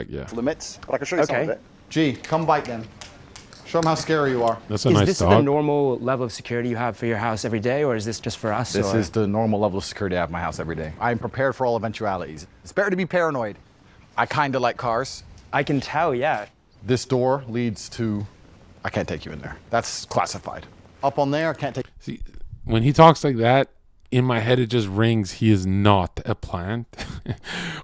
Yeah. Limits, but I can show you some of it. G, come bite them. Show them how scary you are. That's a nice dog. Is this the normal level of security you have for your house every day, or is this just for us? This is the normal level of security I have in my house every day. I'm prepared for all eventualities. It's better to be paranoid. I kind of like cars. I can tell, yeah. This door leads to... I can't take you in there. That's classified. Up on there, I can't take... See, when he talks like that, in my head it just rings. He is not a plant.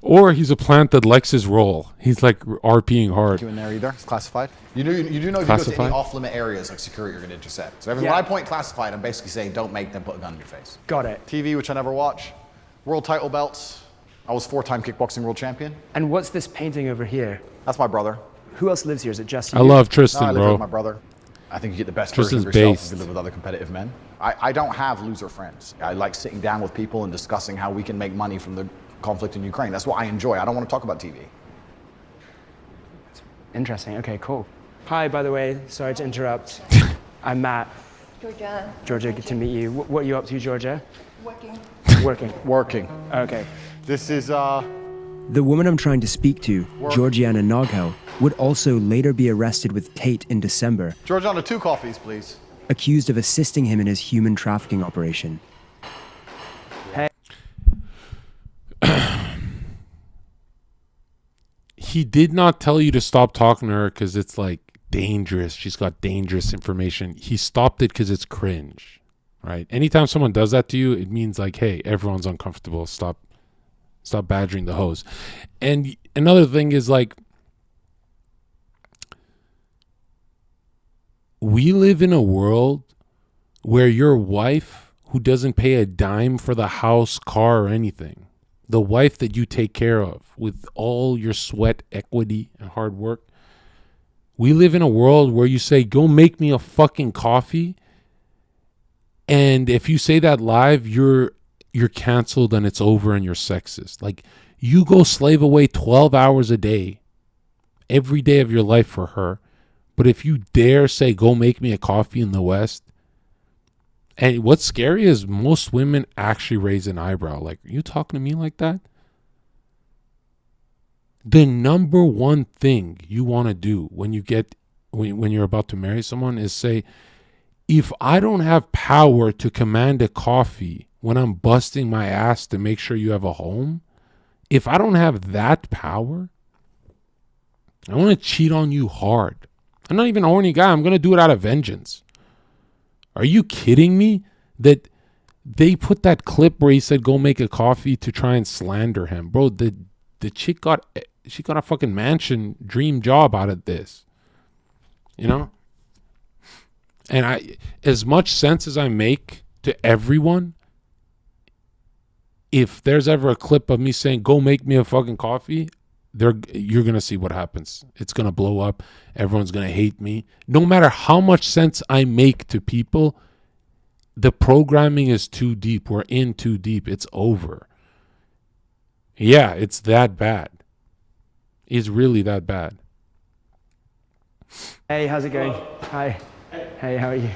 Or he's a plant that likes his role. He's like RPing hard. You in there either. It's classified. You do know if you go to any off-limit areas like security, you're going to intercept. So when I point classified, I'm basically saying don't make them put a gun in your face. Got it. TV, which I never watch. World title belts. I was 4-time kickboxing world champion. And what's this painting over here? That's my brother. Who else lives here? Is it just you? I love Tristan, I live bro. with my brother. I think you get the best Tristan's version of yourself based. if you live with other competitive men. I don't have loser friends. I like sitting down with people and discussing how we can make money from the conflict in Ukraine. That's what I enjoy. I don't want to talk about TV. Interesting. Okay, cool. Hi, by the way. Sorry to interrupt. I'm Matt. Georgia. Georgia, good to meet you. What are you up to, Georgia? Working. Working. Okay. This is, The woman I'm trying to speak to, Georgiana Noghel, would also later be arrested with Tate in December, Georgiana, 2 coffees, please. accused of assisting him in his human trafficking operation. He did not tell you to stop talking to her because it's like dangerous. She's got dangerous information. He stopped it because it's cringe, right? Anytime someone does that to you, it means like, hey, everyone's uncomfortable. Stop badgering the host. And another thing is like, we live in a world where your wife, who doesn't pay a dime for the house, car, or anything, the wife that you take care of with all your sweat, equity, and hard work, we live in a world where you say, go make me a fucking coffee. And if you say that live, you're canceled and it's over and you're sexist. Like, you go slave away 12 hours a day, every day of your life for her. But if you dare say, go make me a coffee in the West, and what's scary is most women actually raise an eyebrow. Like, are you talking to me like that? The number one thing you want to do when you're about to marry someone is say, if I don't have power to command a coffee when I'm busting my ass to make sure you have a home, if I don't have that power, I want to cheat on you hard. I'm not even a horny guy. I'm going to do it out of vengeance. Are you kidding me that they put that clip where he said, go make a coffee to try and slander him? Bro, the chick got a fucking mansion dream job out of this. You know? And as much sense as I make to everyone, if there's ever a clip of me saying, go make me a fucking coffee, you're going to see what happens. It's going to blow up. Everyone's going to hate me. No matter how much sense I make to people, the programming is too deep. We're in too deep. It's over. Yeah, it's that bad. It's really that bad. Hey, how's it going? Hi. Hey, how are you?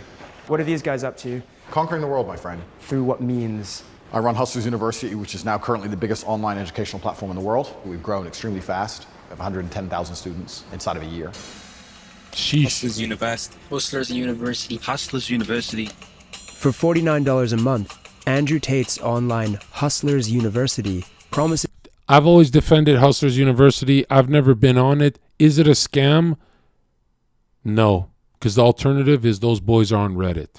What are these guys up to? Conquering the world, my friend. Through what means? I run Hustlers University, which is now currently the biggest online educational platform in the world. We've grown extremely fast. We have 110,000 students inside of a year. Sheesh. Hustlers University. Hustlers University. Hustlers University. For $49 a month, Andrew Tate's online Hustlers University promises... I've always defended Hustlers University. I've never been on it. Is it a scam? No, because the alternative is those boys are on Reddit.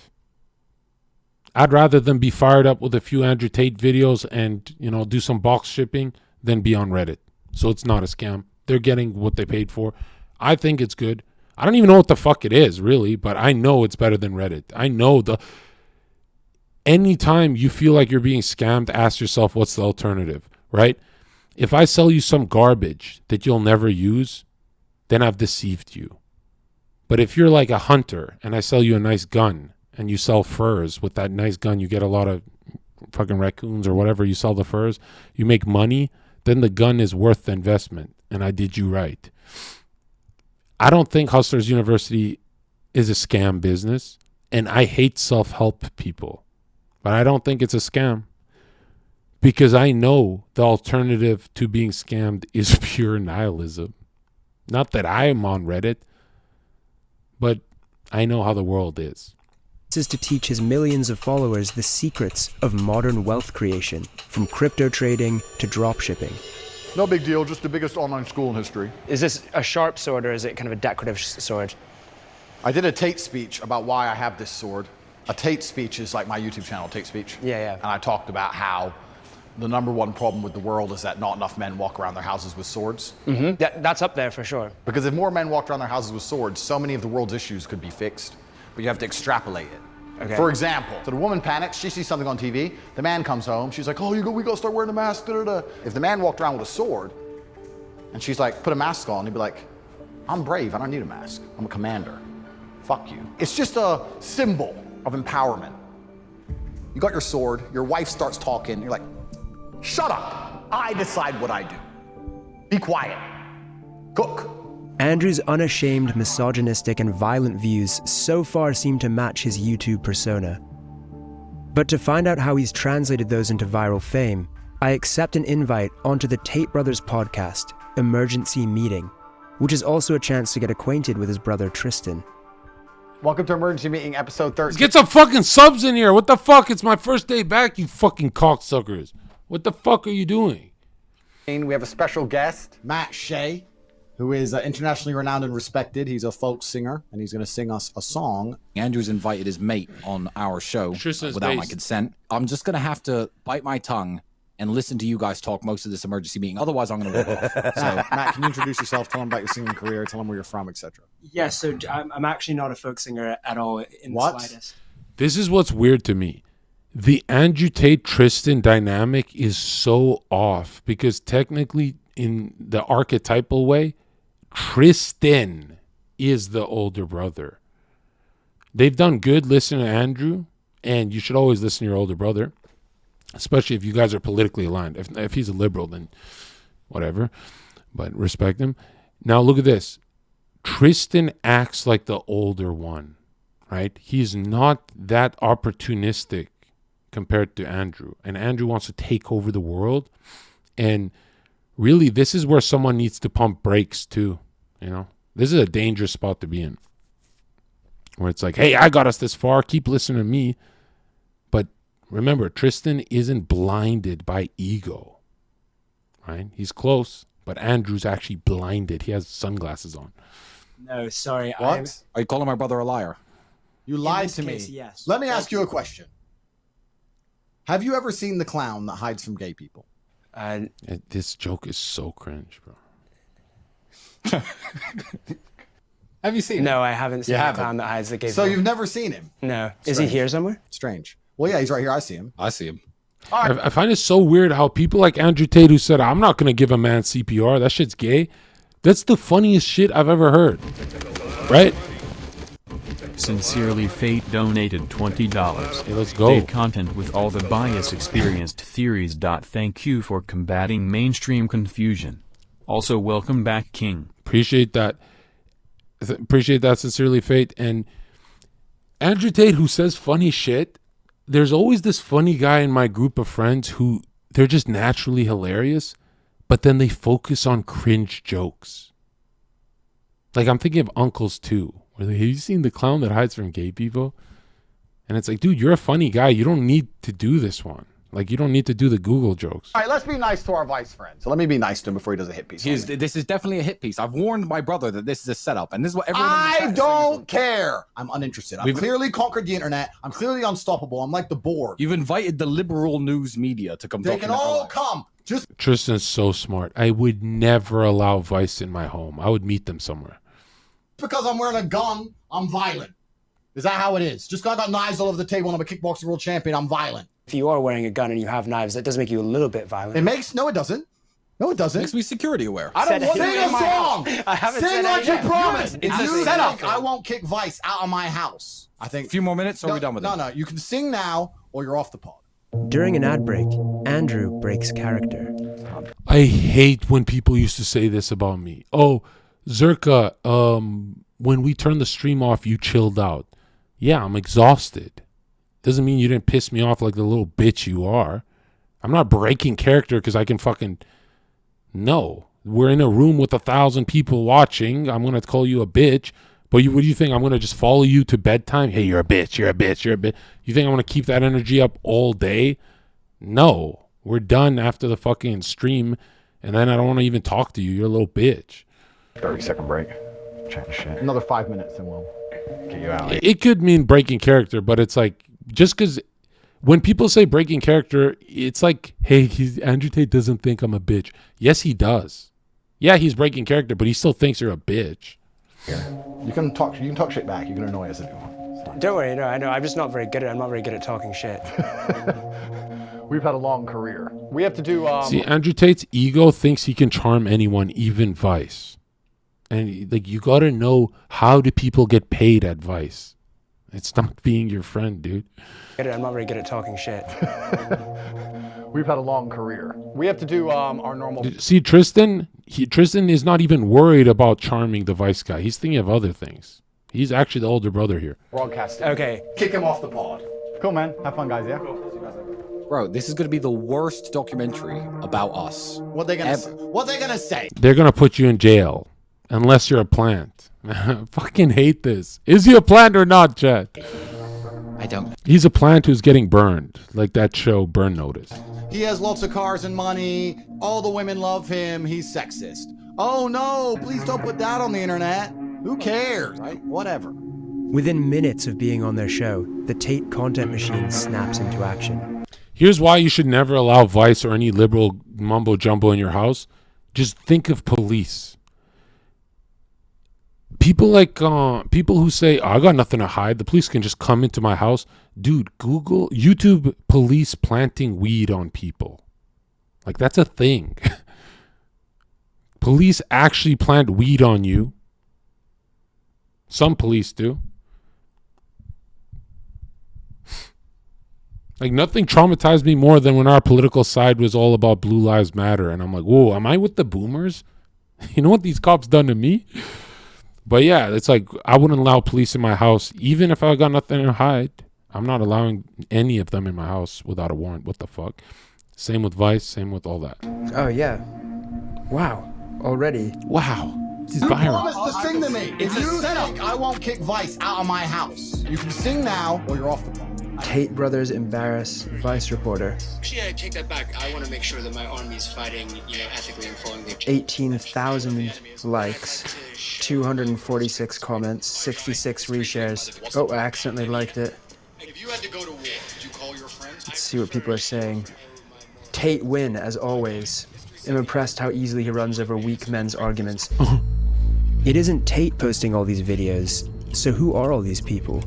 I'd rather them be fired up with a few Andrew Tate videos and, do some box shipping than be on Reddit. So it's not a scam. They're getting what they paid for. I think it's good. I don't even know what the fuck it is, really, but I know it's better than Reddit. I know anytime you feel like you're being scammed, ask yourself, what's the alternative, right? If I sell you some garbage that you'll never use, then I've deceived you. But if you're like a hunter and I sell you a nice gun, and you sell furs, with that nice gun, you get a lot of fucking raccoons or whatever, you sell the furs, you make money, then the gun is worth the investment, and I did you right. I don't think Hustlers University is a scam business, and I hate self-help people, but I don't think it's a scam, because I know the alternative to being scammed is pure nihilism. Not that I am on Reddit, but I know how the world is. This is to teach his millions of followers the secrets of modern wealth creation, from crypto trading to dropshipping. No big deal, just the biggest online school in history. Is this a sharp sword or is it kind of a decorative sword? I did a Tate speech about why I have this sword. A Tate speech is like my YouTube channel, Tate Speech. Yeah. And I talked about how the number one problem with the world is that not enough men walk around their houses with swords. Mm-hmm. That's up there for sure. Because if more men walked around their houses with swords, so many of the world's issues could be fixed. But you have to extrapolate it. Okay. For example, so the woman panics, she sees something on TV, the man comes home, she's like, oh, we gotta start wearing a mask, da-da-da. If the man walked around with a sword, and she's like, put a mask on, he'd be like, I'm brave, I don't need a mask, I'm a commander. Fuck you. It's just a symbol of empowerment. You got your sword, your wife starts talking, you're like, shut up, I decide what I do. Be quiet, cook. Andrew's unashamed, misogynistic, and violent views so far seem to match his YouTube persona. But to find out how he's translated those into viral fame, I accept an invite onto the Tate Brothers podcast, Emergency Meeting, which is also a chance to get acquainted with his brother Tristan. Welcome to Emergency Meeting, episode 13. Get some fucking subs in here. What the fuck? It's my first day back, you fucking cocksuckers. What the fuck are you doing? We have a special guest. Matt Shea, who is internationally renowned and respected. He's a folk singer, and he's going to sing us a song. Andrew's invited his mate on our show Tristan's without my based. consent. I'm just going to have to bite my tongue and listen to you guys talk most of this emergency meeting. Otherwise, I'm going to walk off. So, Matt, can you introduce yourself? Tell him about your singing career. Tell him where you're from, etc. Yeah, so I'm actually not a folk singer at all in What? the slightest. This is what's weird to me. The Andrew Tate Tristan dynamic is so off because technically, in the archetypal way, Tristan is the older brother. They've done good listening to Andrew, and you should always listen to your older brother, especially if you guys are politically aligned. If he's a liberal, then whatever, but respect him. Now look at this. Tristan acts like the older one, right? He's not that opportunistic compared to Andrew. And Andrew wants to take over the world. And really, this is where someone needs to pump brakes too. You know, this is a dangerous spot to be in, where it's like, hey, I got us this far. Keep listening to me. But remember, Tristan isn't blinded by ego, right? He's close, but Andrew's actually blinded. He has sunglasses on. No, sorry. What? are you calling my brother a liar? You lied this to case, me. yes. Let me ask you a question. Have you ever seen the clown that hides from gay people? This joke is so cringe, bro. Have you seen him? No, I haven't seen You the haven't? clown that hides the gay. So people. you've never seen him? No. Is he here somewhere? Strange. Well, yeah, he's right here. I see him. I see him. I find it so weird how people like Andrew Tate, who said, I'm not going to give a man CPR, that shit's gay. That's the funniest shit I've ever heard. Right? Sincerely Fate donated $20. Hey, let's go. Date content with all the bias experienced theories. Thank you for combating mainstream confusion. Also, welcome back, King. Appreciate that. Appreciate that, Sincerely Fate. And Andrew Tate, who says funny shit, there's always this funny guy in my group of friends who they're just naturally hilarious, but then they focus on cringe jokes. Like, I'm thinking of Uncles too. Where they, have you seen the clown that hides from gay people? And it's like, dude, you're a funny guy. You don't need to do this one. Like, you don't need to do the Google jokes. All right, let's be nice to our vice friend. So let me be nice to him before he does a hit piece. This is definitely a hit piece. I've warned my brother that this is a setup, and this is what everyone in the I chat is don't care. I'm uninterested. I've We've- clearly conquered the internet. I'm clearly unstoppable. I'm like the board. You've invited the liberal news media to come They can document our all lives. come. Just Tristan's so smart. I would never allow Vice in my home. I would meet them somewhere. because I'm wearing a gun, I'm violent. Is that how it is? Just because I got knives all over the table and I'm a kickboxing world champion, I'm violent. If you are wearing a gun and you have knives, that does make you a little bit violent. It makes no, it doesn't. No, it doesn't. Makes me security aware. I don't Said want it. sing a song. I haven't Sing said like you anything. promised. It's If a you setup. think I won't kick Vice out of my house, I think. A few more minutes, or are we done with it? No, you can sing now, or you're off the pod. During an ad break, Andrew breaks character. I hate when people used to say this about me. Oh, Zherka, when we turned the stream off, you chilled out. Yeah, I'm exhausted. Doesn't mean you didn't piss me off like the little bitch you are. I'm not breaking character because I can fucking... No. We're in a room with 1,000 people watching. I'm going to call you a bitch. But what do you think? I'm going to just follow you to bedtime? Hey, you're a bitch. You're a bitch. You're a bitch. You think I'm going to keep that energy up all day? No. We're done after the fucking stream. And then I don't want to even talk to you. You're a little bitch. 30-second break. Chat shit. Another 5 minutes and we'll get you out. It could mean breaking character, but it's like, just because when people say breaking character, it's like, hey, Andrew Tate doesn't think I'm a bitch. Yes, he does. Yeah, he's breaking character, but he still thinks you're a bitch. You can talk shit back. You can annoy us if you want. Don't worry, no, I know. I'm just not very good at it. I'm not very good at talking shit. We've had a long career. We have to do... See, Andrew Tate's ego thinks he can charm anyone, even Vice. And like, you got to know, how do people get paid at Vice? It's not being your friend, dude. I'm not very good at talking shit. We've had a long career. We have to do our normal... See, Tristan is not even worried about charming the Vice guy. He's thinking of other things. He's actually the older brother here. broadcasting. Okay. Kick him off the pod. Cool, man. Have fun, guys, yeah? Bro, this is going to be the worst documentary about us. What they gonna say? What they gonna say? They're going to put you in jail. Unless you're a plant. I fucking hate this. Is he a plant or not, Chad? I don't. He's a plant who's getting burned. Like that show, Burn Notice. He has lots of cars and money. All the women love him. He's sexist. Oh no, please don't put that on the internet. Who cares? Right? Whatever. Within minutes of being on their show, the Tate content machine snaps into action. Here's why you should never allow Vice or any liberal mumbo jumbo in your house. Just think of police. People like people who say, I got nothing to hide. The police can just come into my house. Dude, Google YouTube police planting weed on people. Like, that's a thing. Police actually plant weed on you. Some police do. Like, nothing traumatized me more than when our political side was all about Blue Lives Matter. And I'm like, whoa, am I with the boomers? You know what these cops done to me? But yeah, it's like, I wouldn't allow police in my house, even if I got nothing to hide. I'm not allowing any of them in my house without a warrant. What the fuck? Same with Vice, same with all that. Oh, yeah. Wow. Already. Wow. This is You viral. promised to sing to me. If you think I won't kick Vice out of my house, you can sing now or you're off the phone. Tate brothers embarrass Vice reporter. Actually, I take that back. I want to make sure that my army is fighting, ethically and following the... 18,000 likes, 246 comments, 66 reshares. Oh, I accidentally liked it. If you had to go to war, would you call your friends? Let's see what people are saying. Tate win, as always. I'm impressed how easily he runs over weak men's arguments. It isn't Tate posting all these videos, so who are all these people?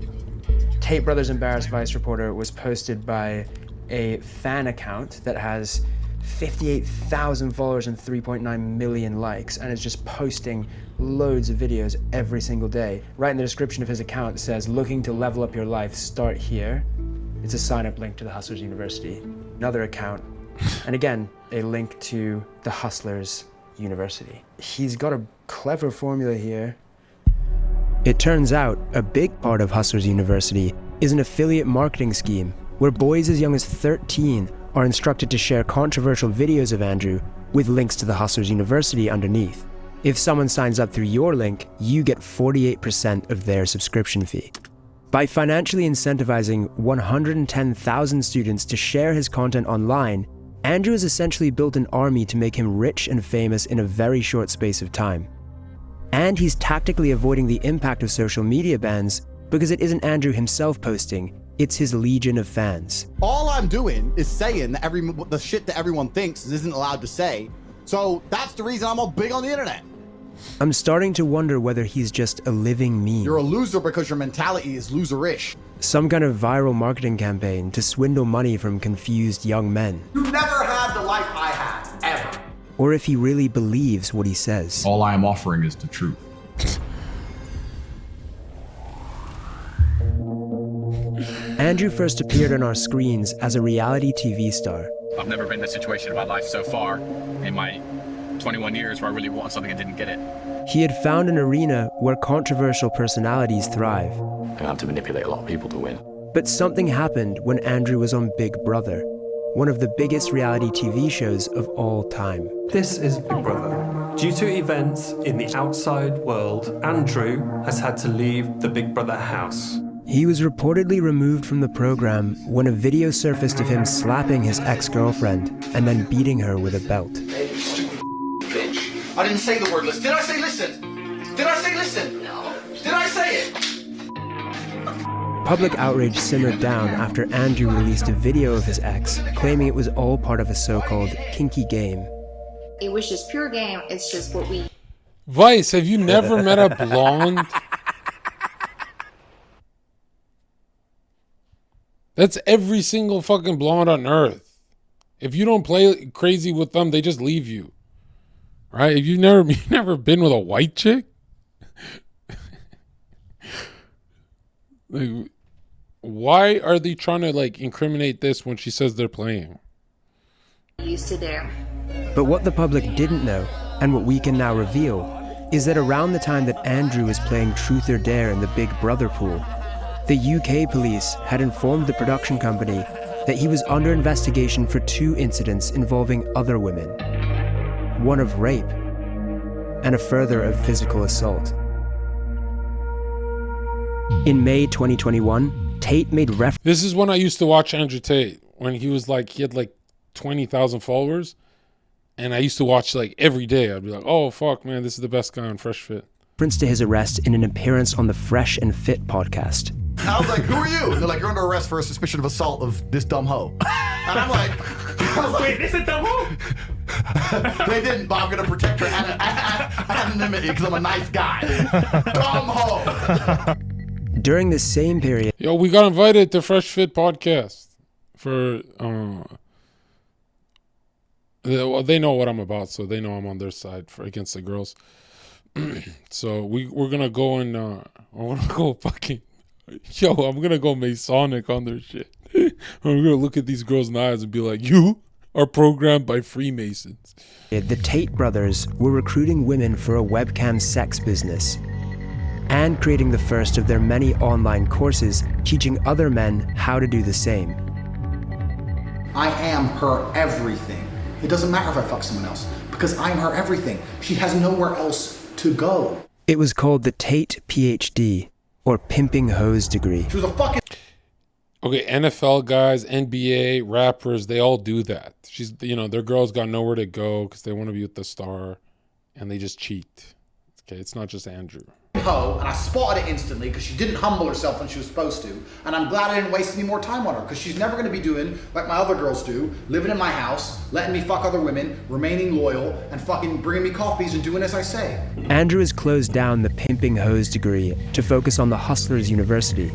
Tate Brothers Embarrass Vice Reporter was posted by a fan account that has 58,000 followers and 3.9 million likes, and is just posting loads of videos every single day. Right in the description of his account, it says, looking to level up your life, start here. It's a sign-up link to the Hustlers University. Another account, and again, a link to the Hustlers University. He's got a clever formula here. It turns out, a big part of Hustlers University is an affiliate marketing scheme where boys as young as 13 are instructed to share controversial videos of Andrew with links to the Hustlers University underneath. If someone signs up through your link, you get 48% of their subscription fee. By financially incentivizing 110,000 students to share his content online, Andrew has essentially built an army to make him rich and famous in a very short space of time. And he's tactically avoiding the impact of social media bans because it isn't Andrew himself posting, it's his legion of fans. All I'm doing is saying that the shit that everyone thinks isn't allowed to say. So that's the reason I'm all big on the internet. I'm starting to wonder whether he's just a living meme. You're a loser because your mentality is loserish. Some kind of viral marketing campaign to swindle money from confused young men. You never had the life I have, ever. Or if he really believes what he says. All I am offering is the truth. Andrew first appeared on our screens as a reality TV star. I've never been in a situation in my life so far in my 21 years where I really want something and didn't get it. He had found an arena where controversial personalities thrive. I have to manipulate a lot of people to win. But something happened when Andrew was on Big Brother, one of the biggest reality TV shows of all time. This is Big Brother. Due to events in the outside world, Andrew has had to leave the Big Brother house. He was reportedly removed from the program when a video surfaced of him slapping his ex-girlfriend and then beating her with a belt. Bitch. I didn't say the word listen. Did I say listen? Did I say listen? No. Did I say it? Public outrage simmered down after Andrew released a video of his ex, claiming it was all part of a so-called kinky game. It was just pure game. It's just what we... Vice, have you never met a blonde? That's every single fucking blonde on earth. If you don't play crazy with them, they just leave you. Right? If you've never been with a white chick? Like, why are they trying to like incriminate this when she says they're playing? Used to there. But what the public didn't know, and what we can now reveal, is that around the time that Andrew was playing Truth or Dare in the Big Brother pool, the UK police had informed the production company that he was under investigation for 2 incidents involving other women. One of rape, and a further of physical assault. In May 2021, Tate made reference... This is when I used to watch Andrew Tate, when he had like 20,000 followers. And I used to watch like every day. I'd be like, oh, fuck, man, this is the best guy on Fresh Fit. To his arrest in an appearance on the Fresh and Fit podcast. I was like, who are you? And they're like, you're under arrest for a suspicion of assault of this dumb hoe. And I'm like, wait, this is dumb hoe? They didn't, but I'm going to protect her anonymity because I'm a nice guy. Dumb hoe. During the same period... Yo, we got invited to Fresh Fit podcast for... well, they know what I'm about, so they know I'm on their side against the girls. So we're gonna go and I'm gonna go fucking... Yo, I'm gonna go Masonic on their shit. I'm gonna look at these girls in the eyes and be like, you are programmed by Freemasons. The Tate brothers were recruiting women for a webcam sex business and creating the first of their many online courses teaching other men how to do the same. I am her everything. It doesn't matter if I fuck someone else, because I'm her everything. She has nowhere else to go. It was called the Tate PhD, or Pimping Hose degree. She was a fucking... Okay, NFL guys, NBA, rappers, they all do that. Their girls got nowhere to go because they want to be with the star, and they just cheat. Okay, it's not just Andrew. Hoe, and I spotted it instantly because she didn't humble herself when she was supposed to, and I'm glad I didn't waste any more time on her because she's never going to be doing like my other girls do, living in my house, letting me fuck other women, remaining loyal, and fucking bringing me coffees and doing as I say. Andrew has closed down the Pimping Hose degree to focus on the Hustlers University.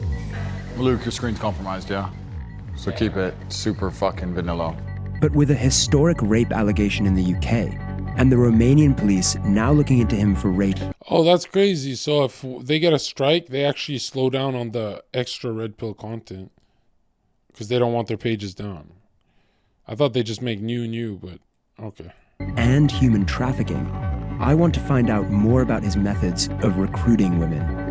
Luke, your screen's compromised, yeah? So keep it super fucking vanilla. But with a historic rape allegation in the UK, and the Romanian police now looking into him for rape. Oh, that's crazy. So if they get a strike, they actually slow down on the extra red pill content because they don't want their pages down. I thought they just make new, but okay. And human trafficking. I want to find out more about his methods of recruiting women.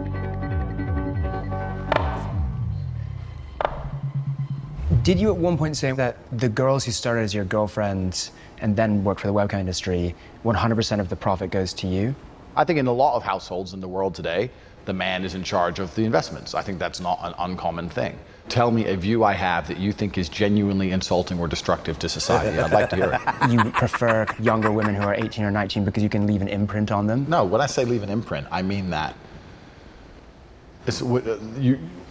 Did you at one point say that the girls who started as your girlfriends and then worked for the webcam industry, 100% of the profit goes to you? I think in a lot of households in the world today, the man is in charge of the investments. I think that's not an uncommon thing. Tell me a view I have that you think is genuinely insulting or destructive to society. I'd like to hear it. You prefer younger women who are 18 or 19 because you can leave an imprint on them? No, when I say leave an imprint, I mean that.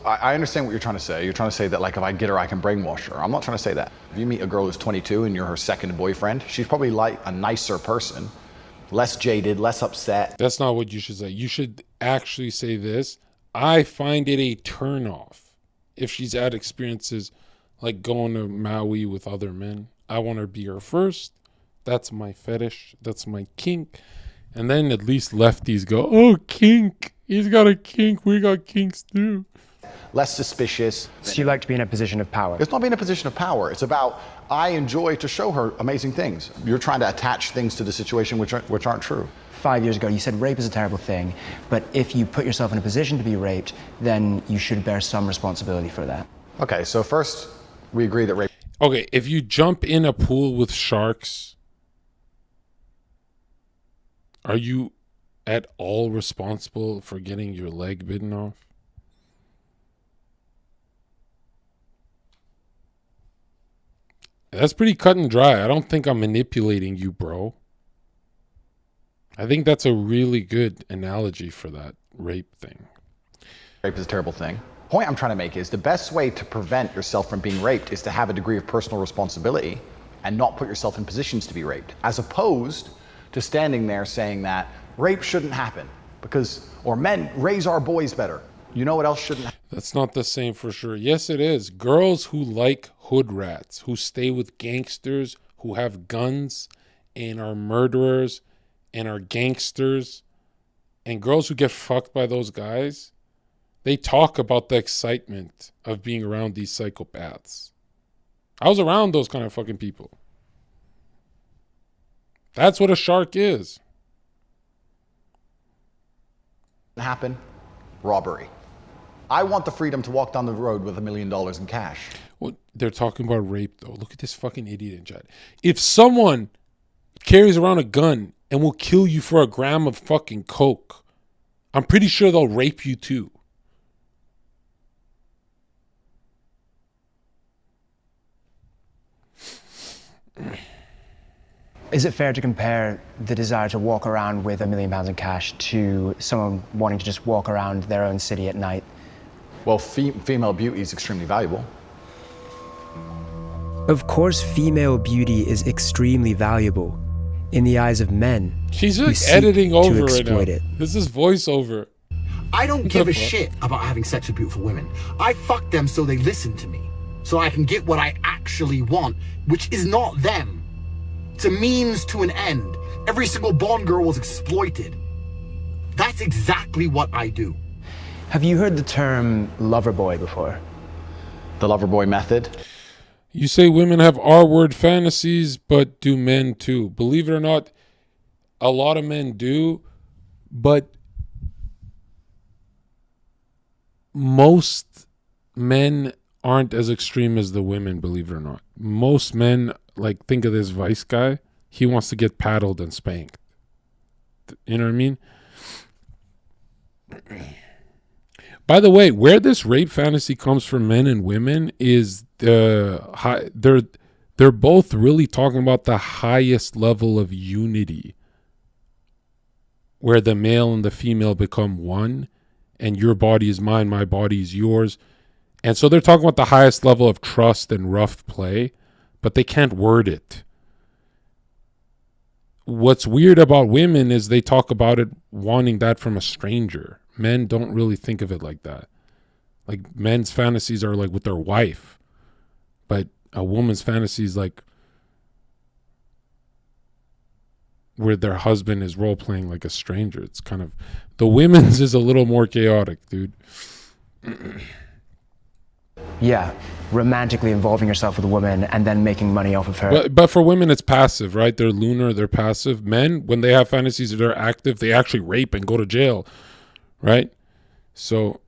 I understand what you're trying to say. You're trying to say that like if I get her, I can brainwash her. I'm not trying to say that. If you meet a girl who's 22 and you're her second boyfriend, she's probably like a nicer person, less jaded, less upset. That's not what you should say. You should actually say this. I find it a turnoff if she's had experiences like going to Maui with other men. I want her to be her first. That's my fetish. That's my kink. And then at least lefties go, oh, kink. He's got a kink. We got kinks too. Less suspicious. So you like to be in a position of power? It's not being in a position of power. It's about, I enjoy to show her amazing things. You're trying to attach things to the situation which aren't true. 5 years ago, you said rape is a terrible thing, but if you put yourself in a position to be raped, then you should bear some responsibility for that. Okay, so first, we agree that rape... Okay, if you jump in a pool with sharks, Are you at all responsible for getting your leg bitten off? That's pretty cut and dry. I don't think I'm manipulating you, bro. I think that's a really good analogy for that rape thing. Rape is a terrible thing. The point I'm trying to make is the best way to prevent yourself from being raped is to have a degree of personal responsibility and not put yourself in positions to be raped, as opposed to standing there saying that rape shouldn't happen because, or men, raise our boys better. You know what else shouldn't happen? That's not the same for sure. Yes, it is. Girls who like hood rats, who stay with gangsters, who have guns and are murderers and are gangsters, and girls who get fucked by those guys, they talk about the excitement of being around these psychopaths. I was around those kind of fucking people. That's what a shark is. Happen? Robbery. I want the freedom to walk down the road with $1 million in cash. Well, they're talking about rape, though. Look at this fucking idiot in chat. If someone carries around a gun and will kill you for a gram of fucking coke, I'm pretty sure they'll rape you too. Is it fair to compare the desire to walk around with £1 million in cash to someone wanting to just walk around their own city at night? Well, female beauty is extremely valuable. Of course, female beauty is extremely valuable in the eyes of men. She's who just seek editing to over right now. exploit it. This is voiceover. I don't give a shit about having sex with beautiful women. I fuck them so they listen to me, so I can get what I actually want, which is not them. It's a means to an end. Every single Bond girl was exploited. That's exactly what I do. Have you heard the term lover boy before? The lover boy method? You say women have R-word fantasies, but do men too? Believe it or not, a lot of men do, but most men aren't as extreme as the women, believe it or not. Most men, like, think of this Vice guy. He wants to get paddled and spanked. You know what I mean? By the way, where this rape fantasy comes from men and women is they're both really talking about the highest level of unity, where the male and the female become one, and your body is mine, my body is yours. And so they're talking about the highest level of trust and rough play, but they can't word it. What's weird about women is they talk about it wanting that from a stranger. Men don't really think of it like that. Like, men's fantasies are like with their wife, but a woman's fantasy is like where their husband is role playing like a stranger. It's kind of, the women's is a little more chaotic, dude. Yeah, romantically involving yourself with a woman and then making money off of her. But for women, it's passive, right? They're lunar, they're passive. Men, when they have fantasies that are active, they actually rape and go to jail, right? So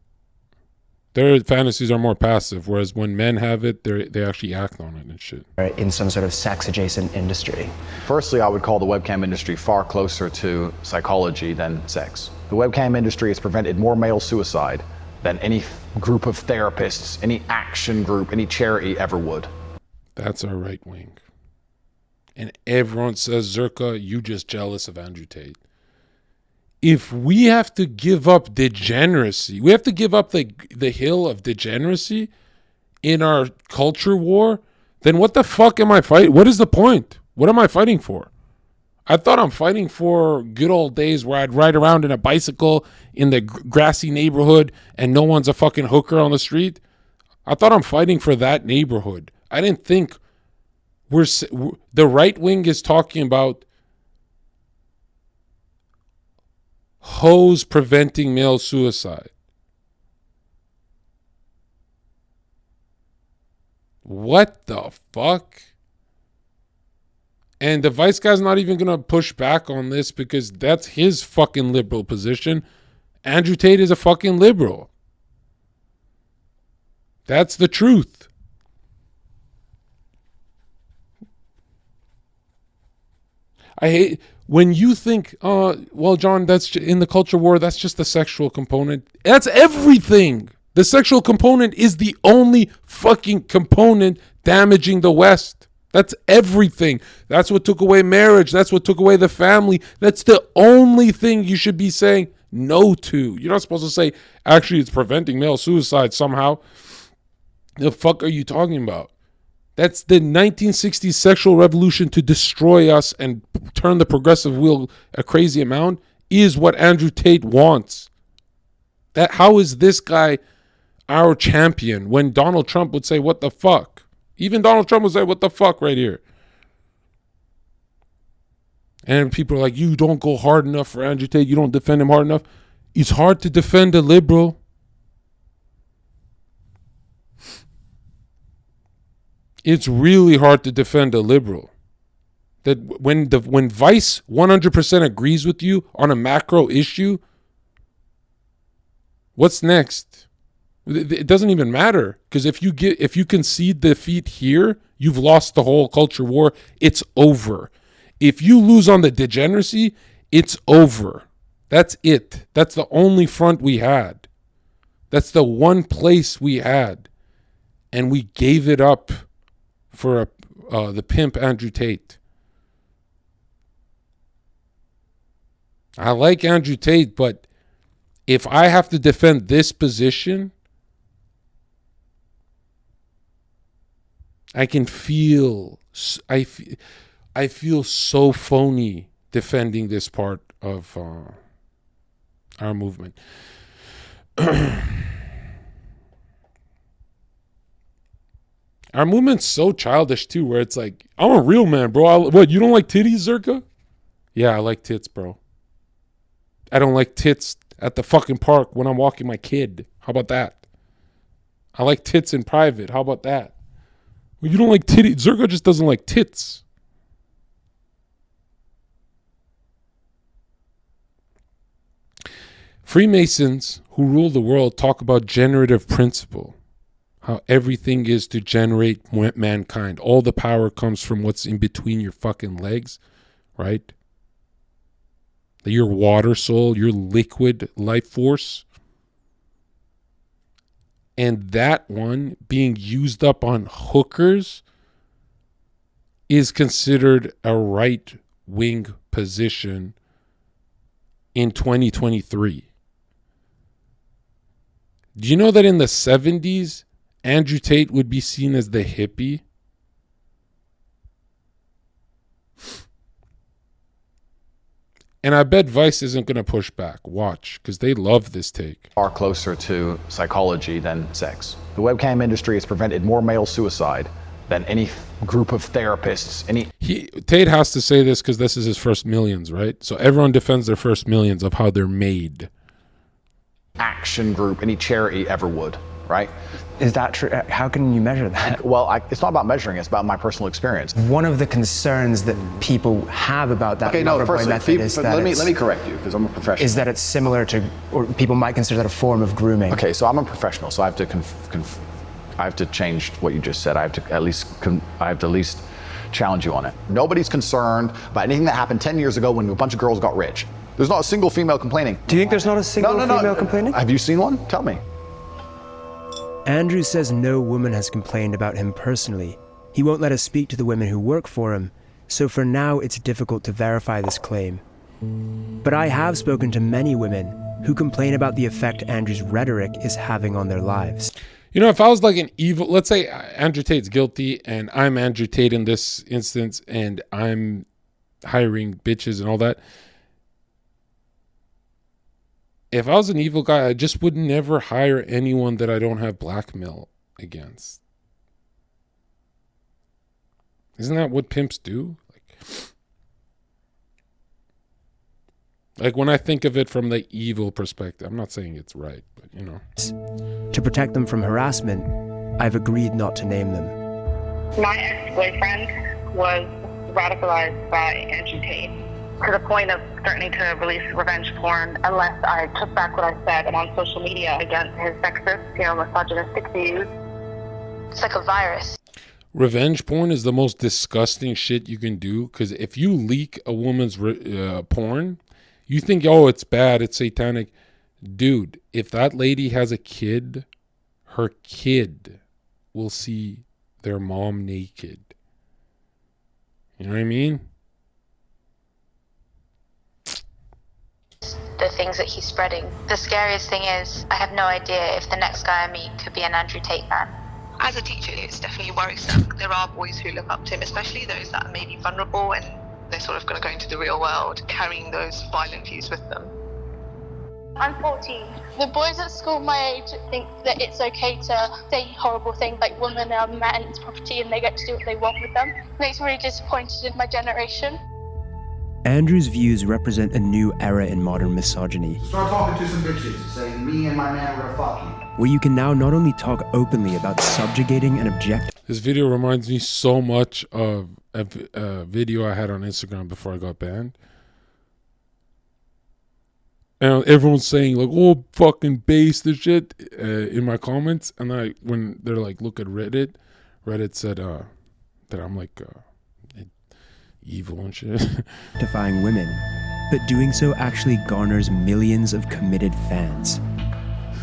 their fantasies are more passive, whereas when men have it, they actually act on it and shit. In some sort of sex-adjacent industry. Firstly, I would call the webcam industry far closer to psychology than sex. The webcam industry has prevented more male suicide than any group of therapists, any action group, any charity ever would. That's our right wing. And everyone says, Zherka, you just jealous of Andrew Tate. If we have to give up degeneracy, we have to give up the hill of degeneracy in our culture war, then what the fuck am I fighting? What is the point? What am I fighting for? I thought I'm fighting for good old days where I'd ride around in a bicycle in the grassy neighborhood and no one's a fucking hooker on the street. I thought I'm fighting for that neighborhood. I didn't think the right wing is talking about hoes preventing male suicide. What the fuck? And the Vice guy's not even going to push back on this because that's his fucking liberal position. Andrew Tate is a fucking liberal. That's the truth. I hate when you think, well, John, that's in the culture war, that's just the sexual component. That's everything. The sexual component is the only fucking component damaging the West. That's everything. That's what took away marriage. That's what took away the family. That's the only thing you should be saying no to. You're not supposed to say, actually, it's preventing male suicide somehow. The fuck are you talking about? That's the 1960s sexual revolution to destroy us and turn the progressive wheel a crazy amount is what Andrew Tate wants. How is this guy our champion when Donald Trump would say, what the fuck? Even Donald Trump would say, what the fuck right here? And people are like, you don't go hard enough for Andrew Tate. You don't defend him hard enough. It's hard to defend a liberal. It's really hard to defend a liberal. That when Vice 100% agrees with you on a macro issue, what's next? It doesn't even matter, because if you concede defeat here, you've lost the whole culture war. It's over. If you lose on the degeneracy, it's over. That's it. That's the only front we had. That's the one place we had, and we gave it up for the pimp Andrew Tate. I like Andrew Tate, but if I have to defend this position, I can feel, I feel so phony defending this part of our movement. Our movement's so childish too, where it's like, I'm a real man, bro. What, you don't like titties, Zherka? Yeah, I like tits, bro. I don't like tits at the fucking park when I'm walking my kid. How about that? I like tits in private. How about that? Well, you don't like titties. Zherka just doesn't like tits. Freemasons who rule the world talk about generative principle. How everything is to generate mankind. All the power comes from what's in between your fucking legs, right? Your water soul, your liquid life force. And that one being used up on hookers is considered a right-wing position in 2023. Do you know that in the 70s, Andrew Tate would be seen as the hippie? And I bet Vice isn't going to push back. Watch, because they love this take. Are closer to psychology than sex. The webcam industry has prevented more male suicide than any group of therapists. Tate has to say this because this is his first millions, right? So everyone defends their first millions of how they're made. Action group, any charity ever would, right? Is that true? How can you measure that? Well, it's not about measuring, it's about my personal experience. One of the concerns that people have about that method is that let me correct you, because I'm a professional. Is that it's similar to, or people might consider that a form of grooming. Okay, so I'm a professional, so I have to I have to change what you just said. I have to at least challenge you on it. Nobody's concerned about anything that happened 10 years ago when a bunch of girls got rich. There's not a single female complaining. Do you think there's not a single female complaining? Have you seen one? Tell me. Andrew says no woman has complained about him personally. He won't let us speak to the women who work for him, so for now it's difficult to verify this claim. But I have spoken to many women who complain about the effect Andrew's rhetoric is having on their lives. You know, if I was like an evil, let's say Andrew Tate's guilty and I'm Andrew Tate in this instance and I'm hiring bitches and all that. If I was an evil guy, I just would never hire anyone that I don't have blackmail against. Isn't that what pimps do? Like when I think of it from the evil perspective, I'm not saying it's right, but you know. To protect them from harassment, I've agreed not to name them. My ex-boyfriend was radicalized by Andrew Tate, to the point of threatening to release revenge porn unless I took back what I said on social media against his sexist, misogynistic views. It's like a virus. Revenge porn is the most disgusting shit you can do, because if you leak a woman's porn, you think, oh, it's bad, it's satanic. Dude, if that lady has a kid, her kid will see their mom naked. You know what I mean? The things that he's spreading. The scariest thing is, I have no idea if the next guy I meet could be an Andrew Tate fan. As a teacher, it's definitely worrisome. There are boys who look up to him, especially those that are maybe vulnerable and they're sort of going to go into the real world carrying those violent views with them. I'm 14. The boys at school my age think that it's okay to say horrible things like women are men's property and they get to do what they want with them. Makes me really disappointed in my generation. Andrew's views represent a new era in modern misogyny, Start talking to some bitches, saying me and my man are gonna fuck you. where you can now not only talk openly about subjugating and objectifying. This video reminds me so much of a video I had on Instagram before I got banned. And everyone's saying like, "Oh, fucking base the shit" in my comments, and when they're like, "Look at Reddit," Reddit said that I'm like evil and shit. Defying women, but doing so actually garners millions of committed fans.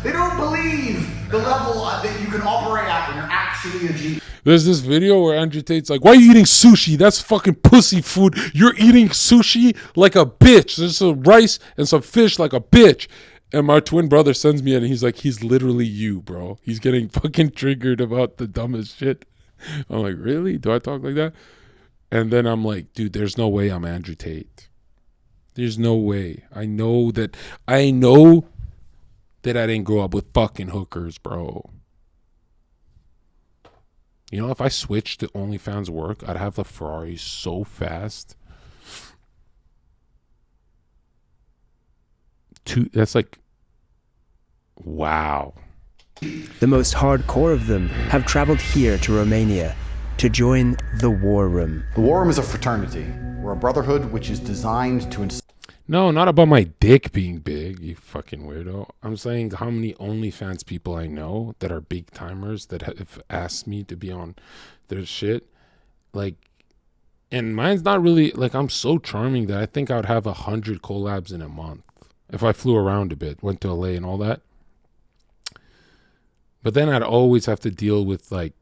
They don't believe the level that you can operate at when you're actually a G. There's this video where Andrew Tate's like, "Why are you eating sushi? That's fucking pussy food. You're eating sushi like a bitch. There's some rice and some fish like a bitch." And my twin brother sends me it, and he's like, "He's literally you, bro. He's getting fucking triggered about the dumbest shit." I'm like, "Really? Do I talk like that?" And then I'm like, "Dude, there's no way I'm Andrew Tate. There's no way. I know that I didn't grow up with fucking hookers, bro. You know, if I switched to OnlyFans work, I'd have the Ferrari so fast. That's like, wow." The most hardcore of them have traveled here to Romania to join the War Room. The War Room is a fraternity. We're a brotherhood which is designed to... No, not about my dick being big, you fucking weirdo. I'm saying how many OnlyFans people I know that are big timers that have asked me to be on their shit. Like, and mine's not really, like, I'm so charming that I think I would have 100 collabs in a month if I flew around a bit, went to LA and all that. But then I'd always have to deal with, like,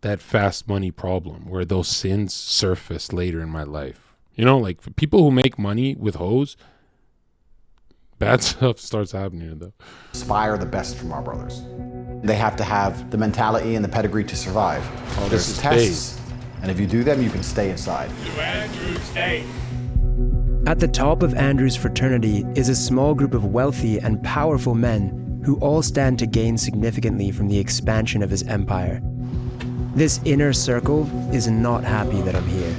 that fast money problem where those sins surface later in my life. You know, like, for people who make money with hoes, bad stuff starts happening to them. Inspire the best from our brothers. They have to have the mentality and the pedigree to survive. This is tests, and if you do them, you can stay inside. At the top of Andrew's fraternity is a small group of wealthy and powerful men who all stand to gain significantly from the expansion of his empire. This inner circle is not happy that I'm here.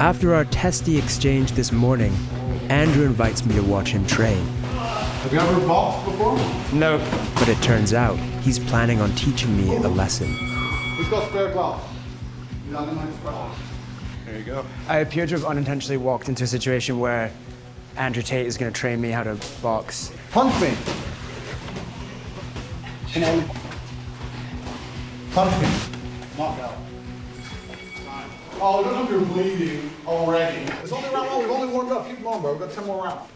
After our testy exchange this morning, Andrew invites me to watch him train. Have you ever boxed before? No. But it turns out he's planning on teaching me a lesson. Who's got spare gloves? Nothing like spare gloves. There you go. I appear to have unintentionally walked into a situation where Andrew Tate is going to train me how to box. Punch me. Come on. Punch me. Knock out. Oh, look like you're bleeding already. It's only round one. We've only warmed up. Keep going, bro. We've got 10 more rounds.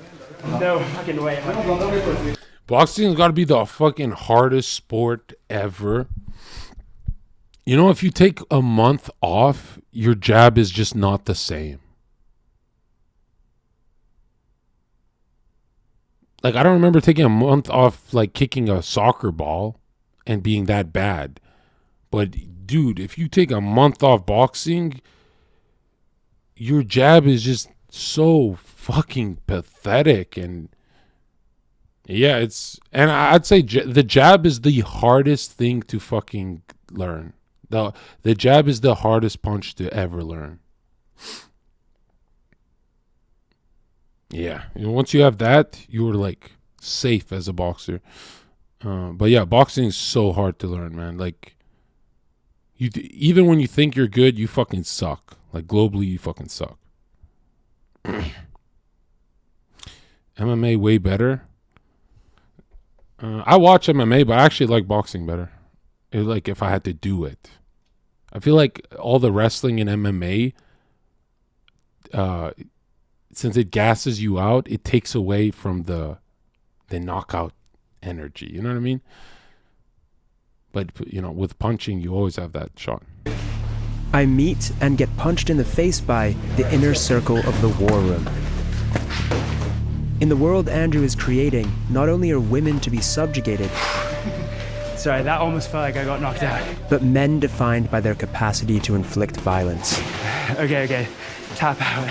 No fucking way. Boxing's got to be the fucking hardest sport ever. You know, if you take a month off, your jab is just not the same. Like, I don't remember taking a month off, like, kicking a soccer ball and being that bad. But, dude, if you take a month off boxing, your jab is just so fucking pathetic. And, yeah, and I'd say the jab is the hardest thing to fucking learn. The jab is the hardest punch to ever learn. Yeah, once you have that, you're like safe as a boxer. But yeah, boxing is so hard to learn, man. Like, even when you think you're good, you fucking suck. Like, globally, you fucking suck. MMA way better. I watch MMA, but I actually like boxing better. like if I had to do it. I feel like all the wrestling and MMA, since it gasses you out, it takes away from the knockout energy. You know what I mean? But, with punching, you always have that shot. I meet and get punched in the face by the inner circle of the war room. In the world Andrew is creating, not only are women to be subjugated, Sorry, that almost felt like I got knocked out. but men defined by their capacity to inflict violence. Okay. Tap out.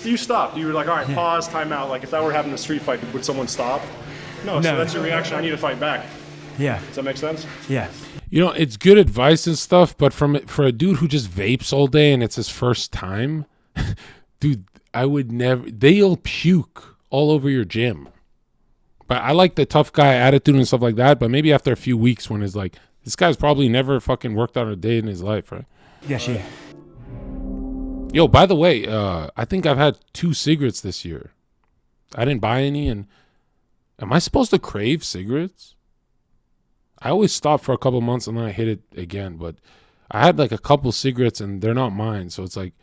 You stopped. You were like, all right, pause, time out. Like, if that were having a street fight, would someone stop? No, so that's your reaction. I need to fight back. Yeah. Does that make sense? Yeah. It's good advice and stuff, but for a dude who just vapes all day and it's his first time, dude, I would never. They'll puke all over your gym. But I like the tough guy attitude and stuff like that. But maybe after a few weeks, when it's like, this guy's probably never fucking worked out a day in his life, right? Yeah, she. Yo, by the way, I think I've had 2 cigarettes this year. I didn't buy any, and am I supposed to crave cigarettes? I always stop for a couple months and then I hit it again. But I had like a couple cigarettes and they're not mine, so it's like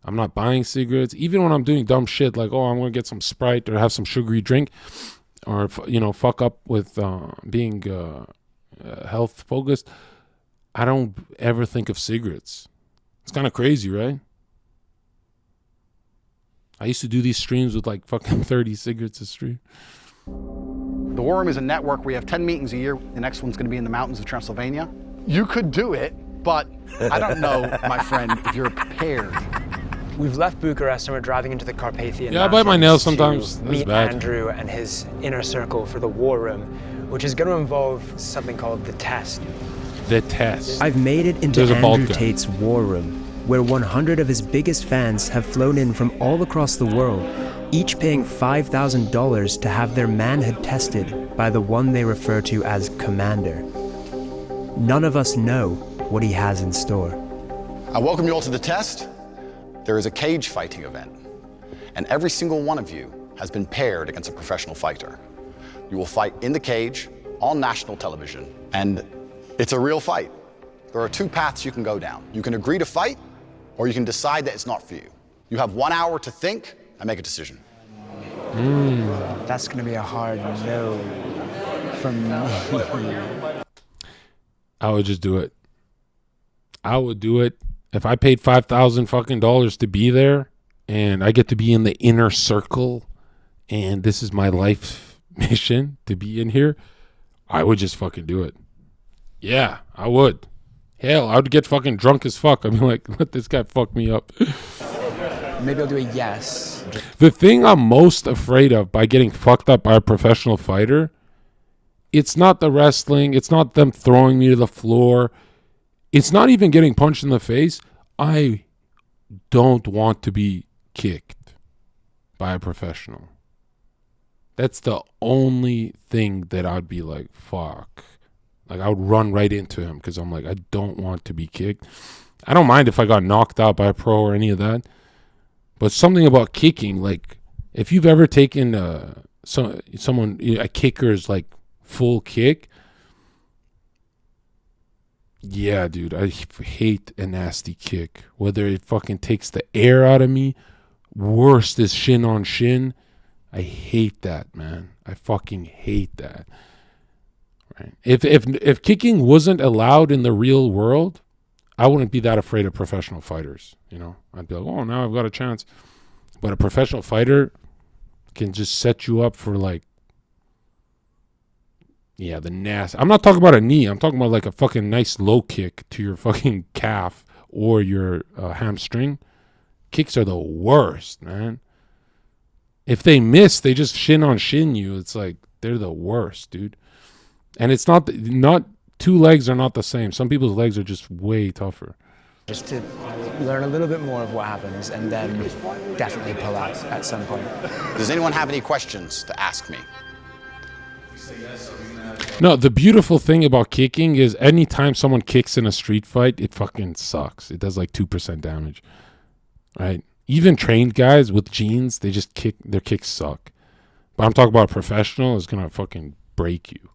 I'm not buying cigarettes. Even when I'm doing dumb shit like, I'm gonna get some Sprite or have some sugary drink, or fuck up with being health focused, I don't ever think of cigarettes. It's kind of crazy, right? I used to do these streams with like fucking 30 cigarettes a stream. The War Room is a network. We have 10 meetings a year. The next one's going to be in the mountains of Transylvania. You could do it, but I don't know, my friend, if you're prepared. We've left Bucharest and we're driving into the Carpathian Yeah, I bite my nails sometimes. to That's meet bad. Andrew and his inner circle for the War Room, which is going to involve something called the test. The test. I've made it into There's a bald Andrew guy. Tate's war room, where 100 of his biggest fans have flown in from all across the world, each paying $5,000 to have their manhood tested by the one they refer to as Commander. None of us know what he has in store. I welcome you all to the test. There is a cage fighting event, and every single one of you has been paired against a professional fighter. You will fight in the cage on national television, and it's a real fight. There are 2 paths you can go down. You can agree to fight, or you can decide that it's not for you. You have 1 hour to think and make a decision. That's going to be a hard no from me. I would just do it. I would do it. If I paid $5,000 fucking dollars to be there and I get to be in the inner circle and this is my life mission to be in here, I would just fucking do it. Yeah, I would. Hell, I would get fucking drunk as fuck. I'd be like, let this guy fuck me up. Maybe I'll do a yes. The thing I'm most afraid of by getting fucked up by a professional fighter, it's not the wrestling. It's not them throwing me to the floor. It's not even getting punched in the face. I don't want to be kicked by a professional. That's the only thing that I'd be like, fuck. Like, I would run right into him because I'm like, I don't want to be kicked. I don't mind if I got knocked out by a pro or any of that. But something about kicking, like, if you've ever taken someone, a kicker's like full kick, yeah, dude, I hate a nasty kick. Whether it fucking takes the air out of me, worst is shin on shin. I hate that, man. I fucking hate that. Right? If kicking wasn't allowed in the real world, I wouldn't be that afraid of professional fighters. You know, I'd be like, oh, now I've got a chance. But a professional fighter can just set you up for like, yeah, the nasty. I'm not talking about a knee. I'm talking about like a fucking nice low kick to your fucking calf or your hamstring. Kicks are the worst, man. If they miss, they just shin on shin you. It's like, they're the worst, dude. And it's not 2 legs are not the same. Some people's legs are just way tougher. Just to learn a little bit more of what happens and then definitely pull out at some point. Does anyone have any questions to ask me? No, the beautiful thing about kicking is anytime someone kicks in a street fight, it fucking sucks. It does like 2% damage, right? Even trained guys with jeans, they just kick, their kicks suck. But I'm talking about a professional is going to fucking break you.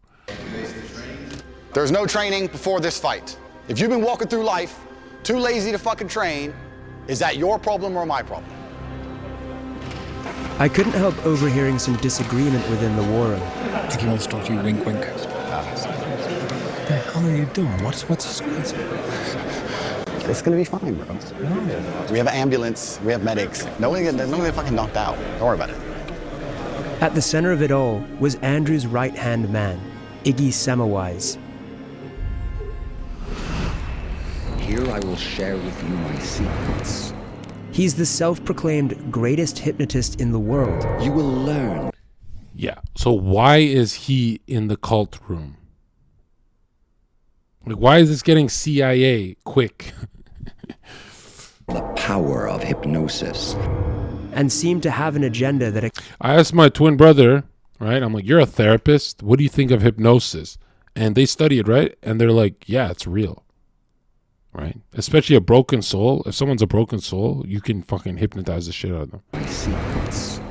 There's no training before this fight. If you've been walking through life too lazy to fucking train, is that your problem or my problem? I couldn't help overhearing some disagreement within the war room. I think he wants to talk to you, wink, wink. What the hell are you doing? What's It's gonna be fine, bro. We have an ambulance, we have medics. No one get fucking knocked out. Don't worry about it. At the center of it all was Andrew's right-hand man, Iggy Semmelweis. Here I will share with you my secrets. He's the self-proclaimed greatest hypnotist in the world. You will learn. Yeah, so why is he in the cult room? Like, why is this getting CIA quick? The power of hypnosis. And seemed to have an agenda that... I asked my twin brother, right? I'm like, you're a therapist. What do you think of hypnosis? And they study it, right? And they're like, yeah, it's real. Right? Especially a broken soul. If someone's a broken soul, you can fucking hypnotize the shit out of them. My secrets.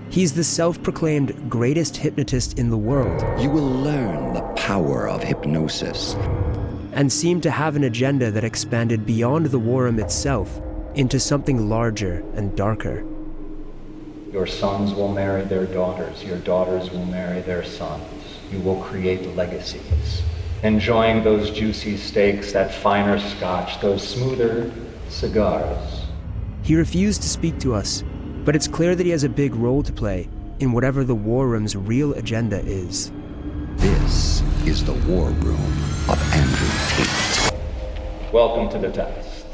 He's the self-proclaimed greatest hypnotist in the world. You will learn the power of hypnosis. And seemed to have an agenda that expanded beyond the war room itself into something larger and darker. Your sons will marry their daughters. Your daughters will marry their sons. You will create legacies. Enjoying those juicy steaks, that finer scotch, those smoother cigars. He refused to speak to us, but it's clear that he has a big role to play in whatever the war room's real agenda is. This is the war room of Andrew Tate. Welcome to the test.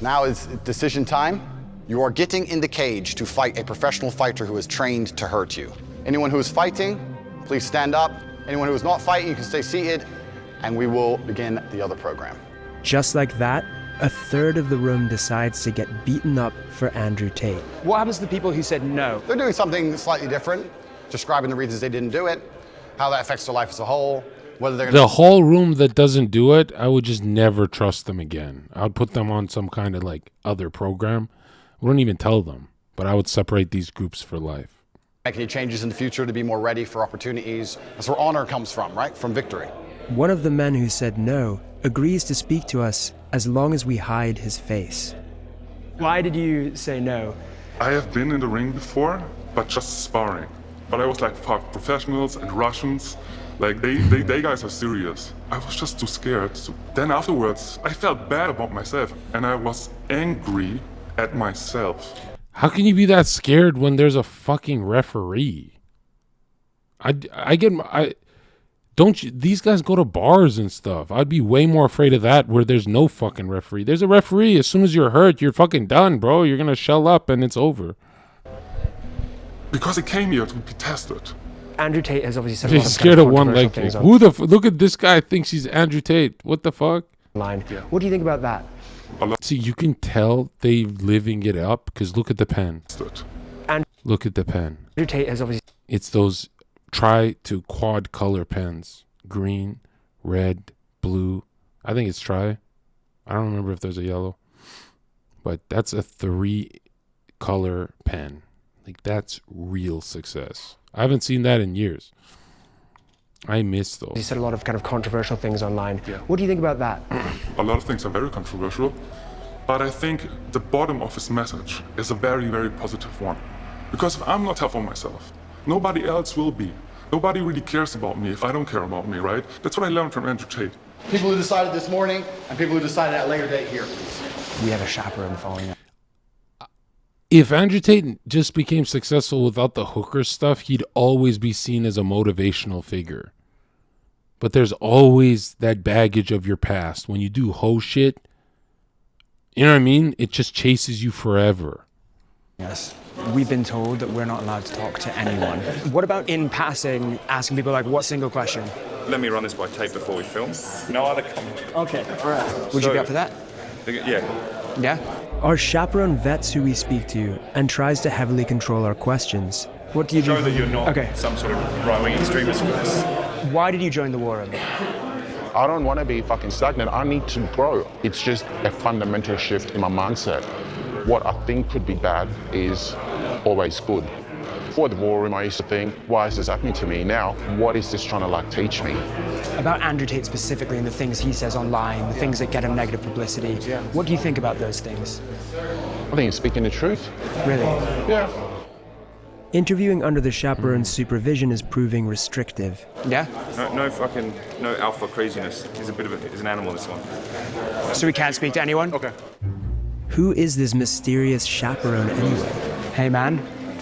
Now is decision time. You are getting in the cage to fight a professional fighter who is trained to hurt you. Anyone who is fighting, please stand up. Anyone who is not fighting, you can stay seated, and we will begin the other program. Just like that, a third of the room decides to get beaten up for Andrew Tate. What happens to the people who said no? They're doing something slightly different, describing the reasons they didn't do it, how that affects their life as a whole, whether they're The whole room that doesn't do it, I would just never trust them again. I would put them on some kind of like other program. I wouldn't even tell them, but I would separate these groups for life. Make any changes in the future to be more ready for opportunities. That's where honor comes from, right? From victory. One of the men who said no agrees to speak to us as long as we hide his face. Why did you say no? I have been in the ring before, but just sparring. But I was like, fuck, professionals and Russians, like they guys are serious. I was just too scared. So then afterwards, I felt bad about myself and I was angry at myself. How can you be that scared when there's a fucking referee? Don't you, these guys go to bars and stuff. I'd be way more afraid of that where there's no fucking referee. There's a referee. As soon as you're hurt, you're fucking done, bro. You're gonna shell up and it's over. Because he came here to be tested. Andrew Tate has obviously said a lot He's of scared kind of of one leg controversial kick. things Who the look at this guy thinks he's Andrew Tate. What the fuck? online. Yeah. What do you think about that? See, you can tell they living it up because look at the pen. And look at the pen. Andrew Tate has obviously. It's those try to quad color pens. Green, red, blue. I think it's try. I don't remember if there's a yellow. But that's a 3 color pen. Like that's real success. I haven't seen that in years. I miss those. He said a lot of kind of controversial things online. Yeah. What do you think about that? A lot of things are very controversial, but I think the bottom of his message is a very, very positive one. Because if I'm not tough on myself, nobody else will be. Nobody really cares about me if I don't care about me, right? That's what I learned from Andrew Tate. People who decided this morning and people who decided at a later date here. We have a chaperone following up. If Andrew Tate just became successful without the hooker stuff, he'd always be seen as a motivational figure. But there's always that baggage of your past. When you do hoe shit, you know what I mean? It just chases you forever. Yes. We've been told that we're not allowed to talk to anyone. What about in passing, asking people like, what single question? Let me run this by Tate before we film. No other comment. Okay, all right. Would you be up for that? Yeah. Yeah? Our chaperone vets who we speak to and tries to heavily control our questions. What do you do? Show that you're not some sort of right-wing extremist for this. Why did you join the war room? I don't want to be fucking stagnant. I need to grow. It's just a fundamental shift in my mindset. What I think could be bad is always good. Before the war room, I used to think, why is this happening to me? Now, what is this trying to like teach me? About Andrew Tate specifically and the things he says online, the things that get him negative publicity, what do you think about those things? I think he's speaking the truth. Really? Yeah. Interviewing under the chaperone's supervision is proving restrictive. Yeah? No alpha craziness. He's he's an animal, this one. So we can't speak to anyone? Okay. Who is this mysterious chaperone anyway? Hey, man.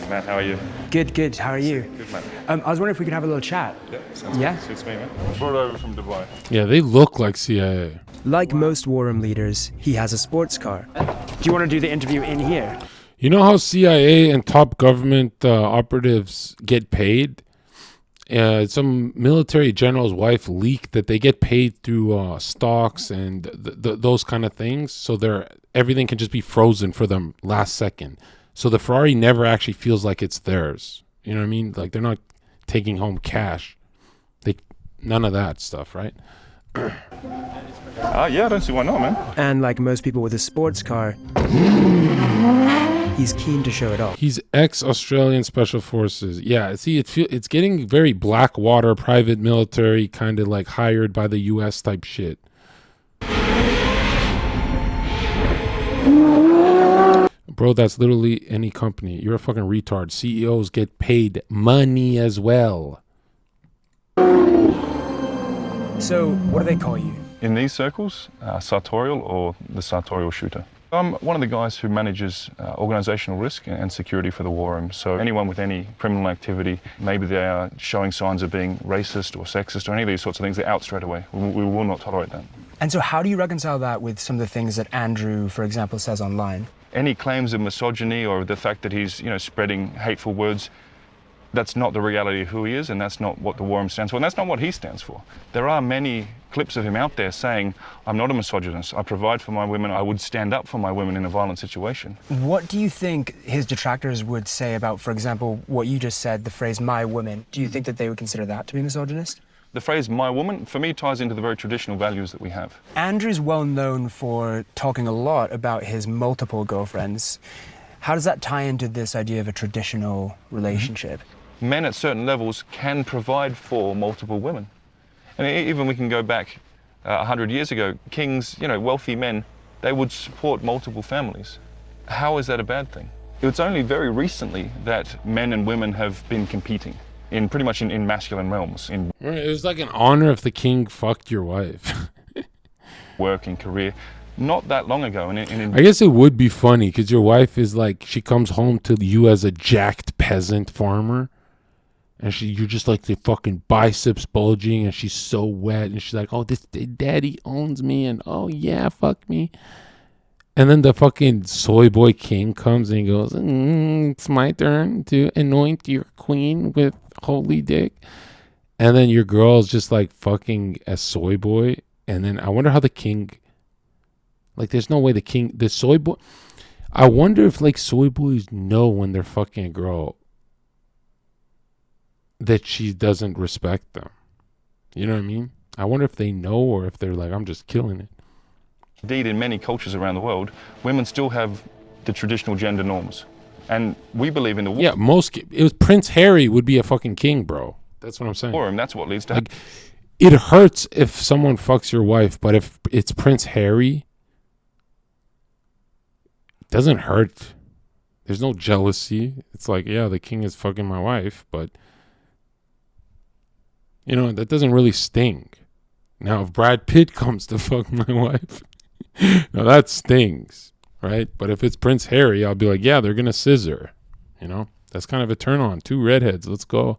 Matt, how are you? Good. How are you? Good, man. I was wondering if we could have a little chat. Yeah, sounds good. Suits me, man. Brought over from Dubai. Yeah, they look like CIA. Like most war room leaders, he has a sports car. Do you want to do the interview in here? You know how CIA and top government operatives get paid? Some military general's wife leaked that they get paid through stocks and those kind of things. So everything can just be frozen for them last second. So the Ferrari never actually feels like it's theirs. You know what I mean? Like they're not taking home cash. None of that stuff, right? Yeah, I don't see why not, man. And like most people with a sports car, he's keen to show it off. He's ex-Australian Special Forces. Yeah, see, it's getting very Blackwater, private military, kind of like hired by the U.S. type shit. Bro, that's literally any company. You're a fucking retard. CEOs get paid money as well. So, what do they call you? In these circles, sartorial or the sartorial shooter. I'm one of the guys who manages organizational risk and security for the war room. So anyone with any criminal activity, maybe they are showing signs of being racist or sexist or any of these sorts of things, they're out straight away. We will not tolerate that. And so how do you reconcile that with some of the things that Andrew, for example, says online? Any claims of misogyny or the fact that he's, spreading hateful words, that's not the reality of who he is, and that's not what the war room stands for, and that's not what he stands for. There are many clips of him out there saying, I'm not a misogynist, I provide for my women, I would stand up for my women in a violent situation. What do you think his detractors would say about, for example, what you just said, the phrase, my woman? Do you think that they would consider that to be misogynist? The phrase, my woman, for me, ties into the very traditional values that we have. Andrew's well known for talking a lot about his multiple girlfriends. How does that tie into this idea of a traditional relationship? Men at certain levels can provide for multiple women. And even we can go back 100 years ago, kings, wealthy men, they would support multiple families. How is that a bad thing? It's only very recently that men and women have been competing in pretty much in masculine realms. It was like an honor if the king fucked your wife. Work and career. Not that long ago. I guess it would be funny because your wife is like, she comes home to you as a jacked peasant farmer. And you're just like the fucking biceps bulging, and she's so wet, and she's like, "Oh, this daddy owns me," and "Oh yeah, fuck me." And then the fucking soy boy king comes and he goes, "It's my turn to anoint your queen with holy dick." And then your girl's just like fucking a soy boy, and then I wonder how the king, like, there's no way the soy boy. I wonder if like soy boys know when they're fucking a girl that she doesn't respect them. You know what I mean? I wonder if they know or if they're like, I'm just killing it. Indeed, in many cultures around the world, women still have the traditional gender norms. And we believe in the war. Yeah, it was Prince Harry would be a fucking king, bro. That's what I'm saying. And that's what leads to... Like, it hurts if someone fucks your wife, but if it's Prince Harry, it doesn't hurt. There's no jealousy. It's like, yeah, the king is fucking my wife, but that doesn't really sting. Now, if Brad Pitt comes to fuck my wife, now that stings, right? But if it's Prince Harry, I'll be like, yeah, they're going to scissor. That's kind of a turn on. 2 redheads, let's go.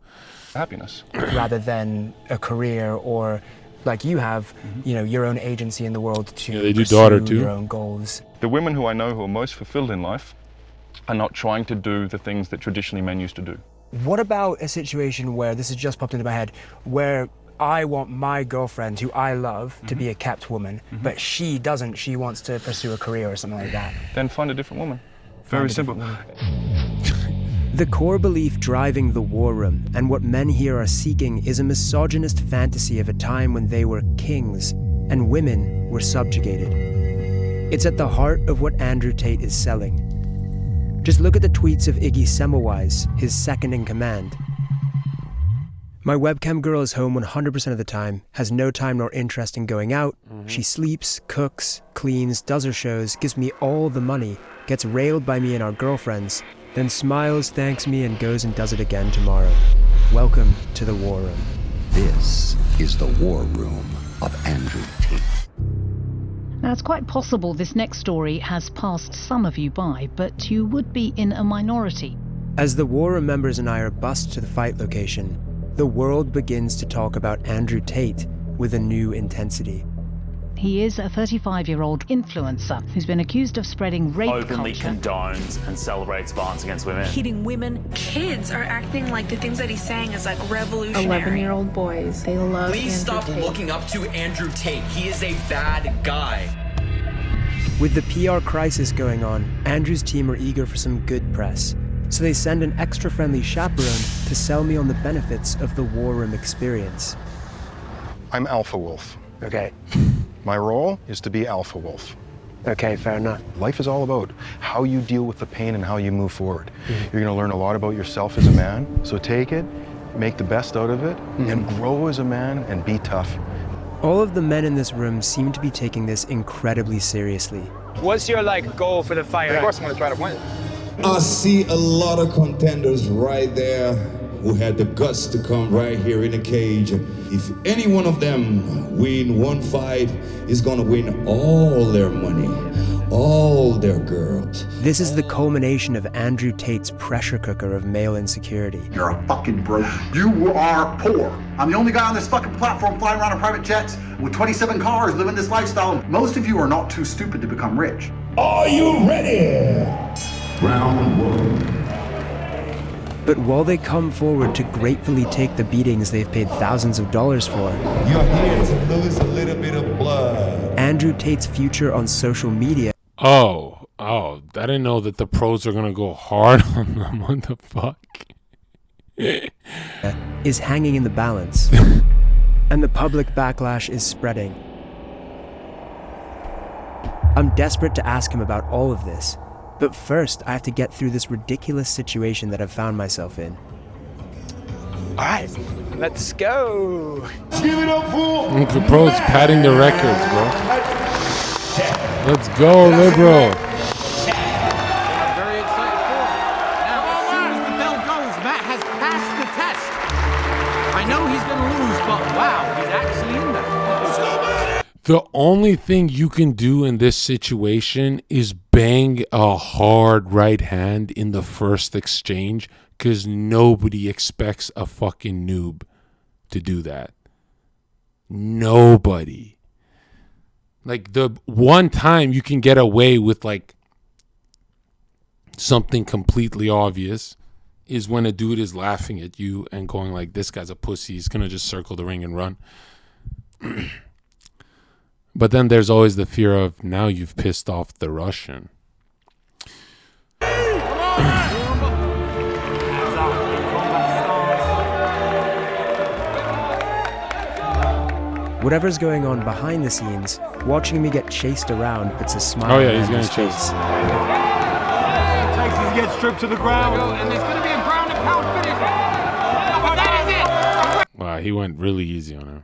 Happiness. Rather than a career or, like you have, your own agency in the world to they do daughter too. Your own goals. The women who I know who are most fulfilled in life are not trying to do the things that traditionally men used to do. What about a situation where, this has just popped into my head, where I want my girlfriend, who I love, to be a kept woman, but she doesn't, she wants to pursue a career or something like that? Then find a different woman. Very simple. The core belief driving the war room and what men here are seeking is a misogynist fantasy of a time when they were kings and women were subjugated. It's at the heart of what Andrew Tate is selling. Just look at the tweets of Iggy Semmelweis, his second in command. My webcam girl is home 100% of the time, has no time nor interest in going out. She sleeps, cooks, cleans, does her shows, gives me all the money, gets railed by me and our girlfriends, then smiles, thanks me, and goes and does it again tomorrow. Welcome to the War Room. This is the War Room of Andrew Tate. Now, it's quite possible this next story has passed some of you by, but you would be in a minority. As the War Room members and I are bussed to the fight location, the world begins to talk about Andrew Tate with a new intensity. He is a 35-year-old influencer who's been accused of spreading rape openly culture. condones and celebrates violence against women. Hitting women. Kids are acting like the things that he's saying is like revolutionary. 11-year-old boys, they love Please stop Tate. looking up to Andrew Tate. He is a bad guy. With the PR crisis going on, Andrew's team are eager for some good press. So they send an extra friendly chaperone to sell me on the benefits of the War Room experience. I'm Alpha Wolf. Okay. My role is to be Alpha Wolf. Okay, fair enough. Life is all about how you deal with the pain and how you move forward. You're gonna learn a lot about yourself as a man, so take it, make the best out of it, and grow as a man and be tough. All of the men in this room seem to be taking this incredibly seriously. What's your goal for the fight? Of course I'm gonna try to win. I see a lot of contenders right there who had the guts to come right here in the cage. If any one of them win one fight, is gonna win all their money, all their girls. This is the culmination of Andrew Tate's pressure cooker of male insecurity. You're a fucking broke. You are poor. I'm the only guy on this fucking platform flying around in private jets with 27 cars living this lifestyle. Most of you are not too stupid to become rich. Are you ready? Round one. But while they come forward to gratefully take the beatings they've paid thousands of dollars for, you're here to lose a little bit of blood. Andrew Tate's future on social media. Oh, I didn't know that the pros are gonna go hard on them. What the fuck? Is hanging in the balance. And the public backlash is spreading. I'm desperate to ask him about all of this. But first, I have to get through this ridiculous situation that I've found myself in. All right, let's go. Give it up for The pros patting the records, bro. Let's go, liberal. I'm very excited for it. Now, as soon as the bell goes, Matt has passed the test. I know he's going to lose, but wow, he's actually in there. Let's go, Matt! The only thing you can do in this situation is bang a hard right hand in the first exchange, because nobody expects a fucking noob to do that. Nobody. Like, the one time you can get away with like something completely obvious is when a dude is laughing at you and going like, this guy's a pussy, he's gonna just circle the ring and run. But then there's always the fear of, now you've pissed off the Russian. Whatever's going on behind the scenes, watching me get chased around puts a smile Oh yeah, he's on getting his face. chased. Takes to get stripped to the ground. And there's going to be a ground and pound finish. But that is it. Wow, he went really easy on him.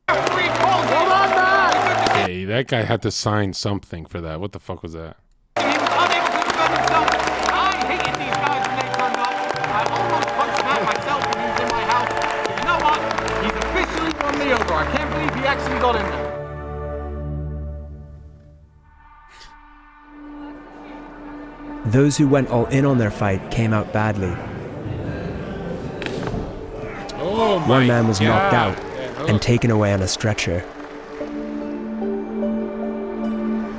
Hold on, man. Hey, that guy had to sign something for that. What the fuck was that? He was unable to defend himself. I hated these guys when they turned up. I almost punched Matt myself when he was in my house. You know what? He's officially won me over. I can't believe he actually got in there. Those who went all in on their fight came out badly. Oh my One man was knocked God. out and taken away on a stretcher.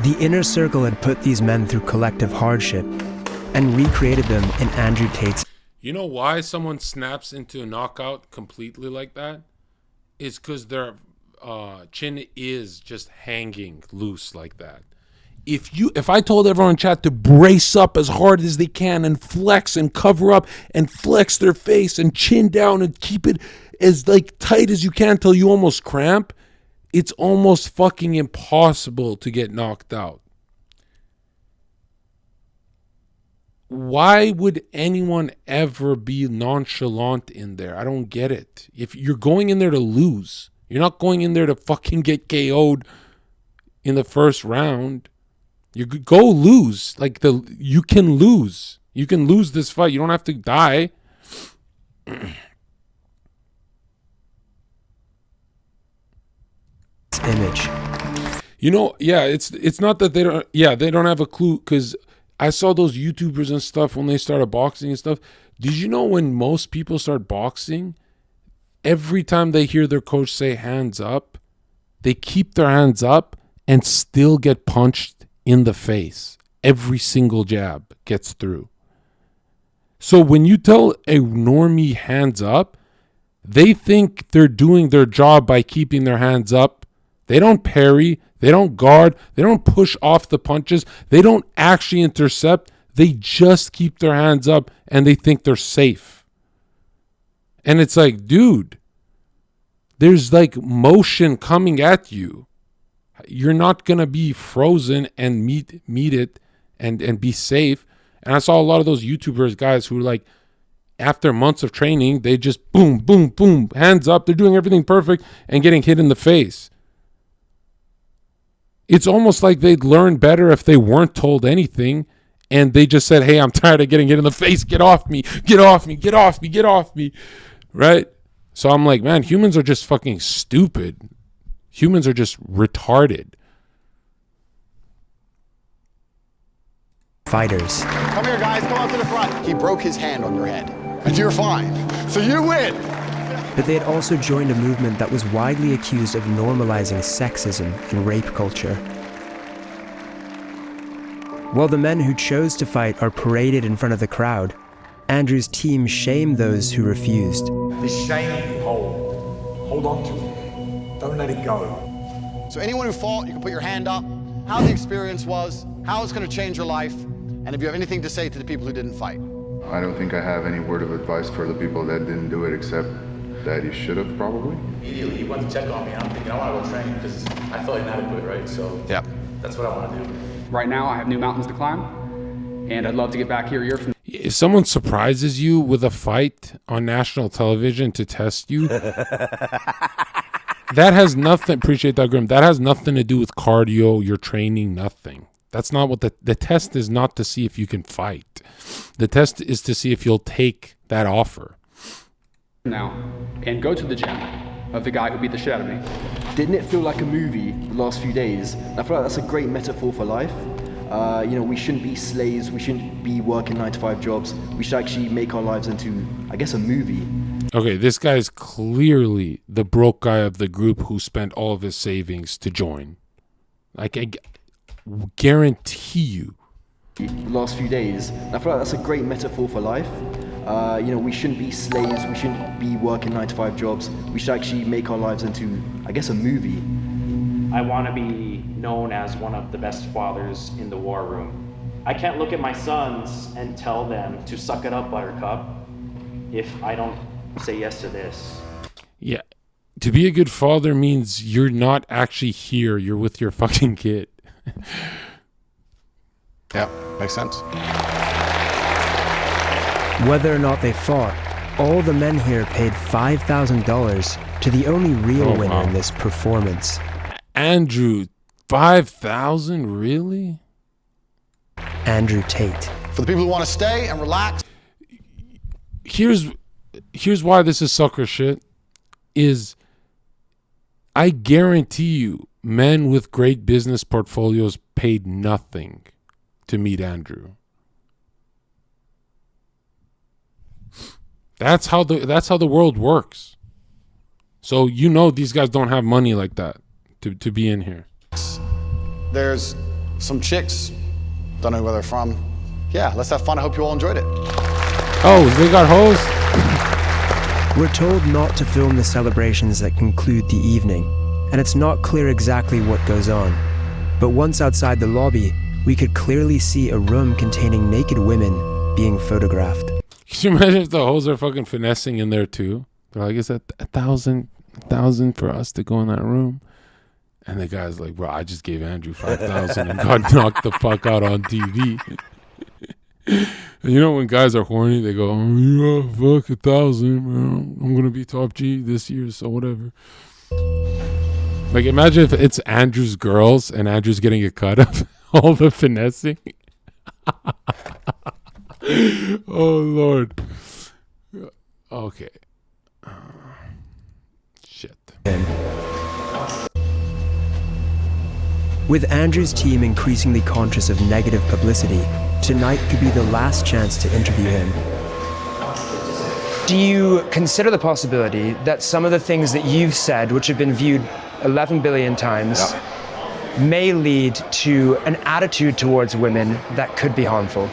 The inner circle had put these men through collective hardship and recreated them in Andrew Tate's. You know why someone snaps into a knockout completely like that? It's because their chin is just hanging loose like that. If I told everyone in chat to brace up as hard as they can and flex and cover up and flex their face and chin down and keep it as like tight as you can till you almost cramp, it's almost fucking impossible to get knocked out. why would anyone ever be nonchalant in there? I don't get it. If you're going in there to lose, you're not going in there to fucking get KO'd in the first round. You go lose. You can lose. You can lose this fight. You don't have to die. Image. It's not that they don't have a clue, because I saw those YouTubers and stuff when they started boxing and stuff. Did you know when most people start boxing, every time they hear their coach say hands up, they keep their hands up and still get punched in the face. Every single jab gets through. So when you tell a normie hands up, they think they're doing their job by keeping their hands up. They don't parry. They don't guard. They don't push off the punches. They don't actually intercept. They just keep their hands up and they think they're safe. And it's like, dude, there's like motion coming at you. You're not going to be frozen and meet it and be safe. And I saw a lot of those YouTubers, guys, who like, after months of training, they just boom, boom, boom, hands up. They're doing everything perfect and getting hit in the face. It's almost like they'd learn better if they weren't told anything and they just said, hey, I'm tired of getting hit in the face. Get off me. Get off me. Get off me. Get off me. Right? So I'm like, man, humans are just fucking stupid. Humans are just retarded. Fighters. Come here, guys. Come up to the front. He broke his hand on your head. And you're fine. So you win. But they had also joined a movement that was widely accused of normalizing sexism and rape culture. While the men who chose to fight are paraded in front of the crowd, Andrew's team shamed those who refused. This shame you hold on to it. Don't let it go. So anyone who fought, you can put your hand up, how the experience was, how it's going to change your life, and if you have anything to say to the people who didn't fight. I don't think I have any word of advice for the people that didn't do it, except that you should have probably. Immediately, he went to check on me, and I'm thinking, I want to go train because I feel inadequate, right? So yeah, that's what I want to do. Right now, I have new mountains to climb, and I'd love to get back here a year from. If someone surprises you with a fight on national television to test you, that has nothing. Appreciate that, Grim. That has nothing to do with cardio, your training, nothing. That's not what the test is. Not to see if you can fight. The test is to see if you'll take that offer. Now, and go to the gym of the guy who beat the shit out of me. Didn't it feel like a movie the last few days? I feel like that's a great metaphor for life. We shouldn't be slaves. We shouldn't be working 9-to-5 jobs. We should actually make our lives into, I guess, a movie. Okay, this guy's clearly the broke guy of the group who spent all of his savings to join. I guarantee you. The last few days. I feel like that's a great metaphor for life. We shouldn't be slaves. We shouldn't be working 9-to-5 jobs. We should actually make our lives into, I guess, a movie. I want to be known as one of the best fathers in the war room. I can't look at my sons and tell them to suck it up, Buttercup, if I don't say yes to this. Yeah. To be a good father means you're not actually here. You're with your fucking kid. Yeah, makes sense. Whether or not they fought, all the men here paid $5,000 to the only real winner in this performance. Andrew, 5,000? Really? Andrew Tate. For the people who want to stay and relax. Here's why this is sucker shit. Is I guarantee you, men with great business portfolios paid nothing to meet Andrew. That's how the world works. So these guys don't have money like that to be in here. There's some chicks, don't know where they're from. Yeah, let's have fun. I hope you all enjoyed it. Oh, they got hoes? We're told not to film the celebrations that conclude the evening, and it's not clear exactly what goes on. But once outside the lobby, we could clearly see a room containing naked women being photographed. Can you imagine if the hoes are fucking finessing in there too? They're like, is that $1,000 for us to go in that room? And the guy's like, bro, I just gave Andrew $5,000 and got knocked the fuck out on TV. You know when guys are horny, they go, oh, yeah, fuck 1,000, man. I'm going to be top G this year, so whatever. Like, imagine if it's Andrew's girls and Andrew's getting a cut of all the finessing. Oh, Lord. Okay. Shit. With Andrew's team increasingly conscious of negative publicity, tonight could be the last chance to interview him. Do you consider the possibility that some of the things that you've said, which have been viewed 11 billion times, may lead to an attitude towards women that could be harmful?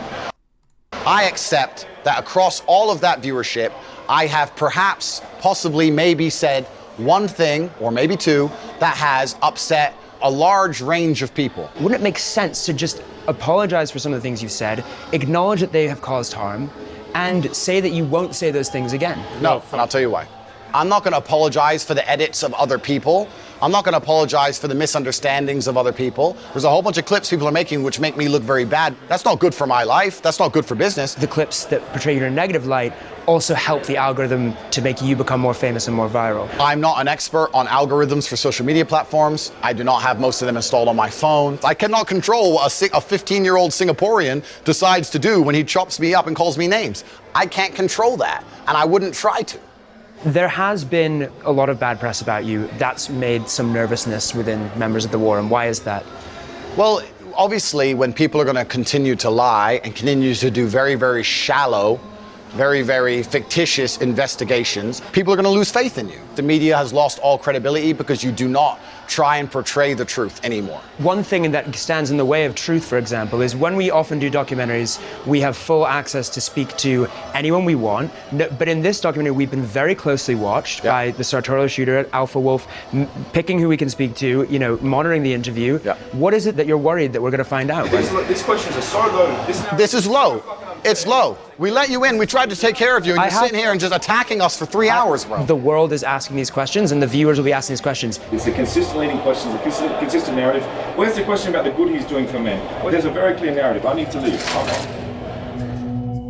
I accept that across all of that viewership, I have perhaps, possibly, maybe said one thing, or maybe two, that has upset a large range of people. Wouldn't it make sense to just apologize for some of the things you've said, acknowledge that they have caused harm, and say that you won't say those things again? No, and I'll tell you why. I'm not going to apologize for the edits of other people. I'm not going to apologize for the misunderstandings of other people. There's a whole bunch of clips people are making which make me look very bad. That's not good for my life. That's not good for business. The clips that portray you in a negative light also help the algorithm to make you become more famous and more viral. I'm not an expert on algorithms for social media platforms. I do not have most of them installed on my phone. I cannot control what a 15-year-old Singaporean decides to do when he chops me up and calls me names. I can't control that, and I wouldn't try to. There has been a lot of bad press about you. That's made some nervousness within members of the war, and why is that? Well, obviously, when people are going to continue to lie and continue to do very, very shallow, very, very fictitious investigations, people are going to lose faith in you. The media has lost all credibility because you do not try and portray the truth anymore. One thing that stands in the way of truth, for example, is when we often do documentaries, we have full access to speak to anyone we want. But in this documentary, we've been very closely watched by the sartorial shooter at Alpha Wolf, picking who we can speak to, you know, monitoring the interview. What is it that you're worried that we're going to find out? These questions are so low. This is low. It's low. We let you in. We tried to take care of you, and you're sitting here and just attacking us for 3 hours, bro. The world is asking these questions, and the viewers will be asking these questions. It's a consistent leading question, a consistent narrative. Where's the question about the good he's doing for men? Well, there's a very clear narrative. I need to leave.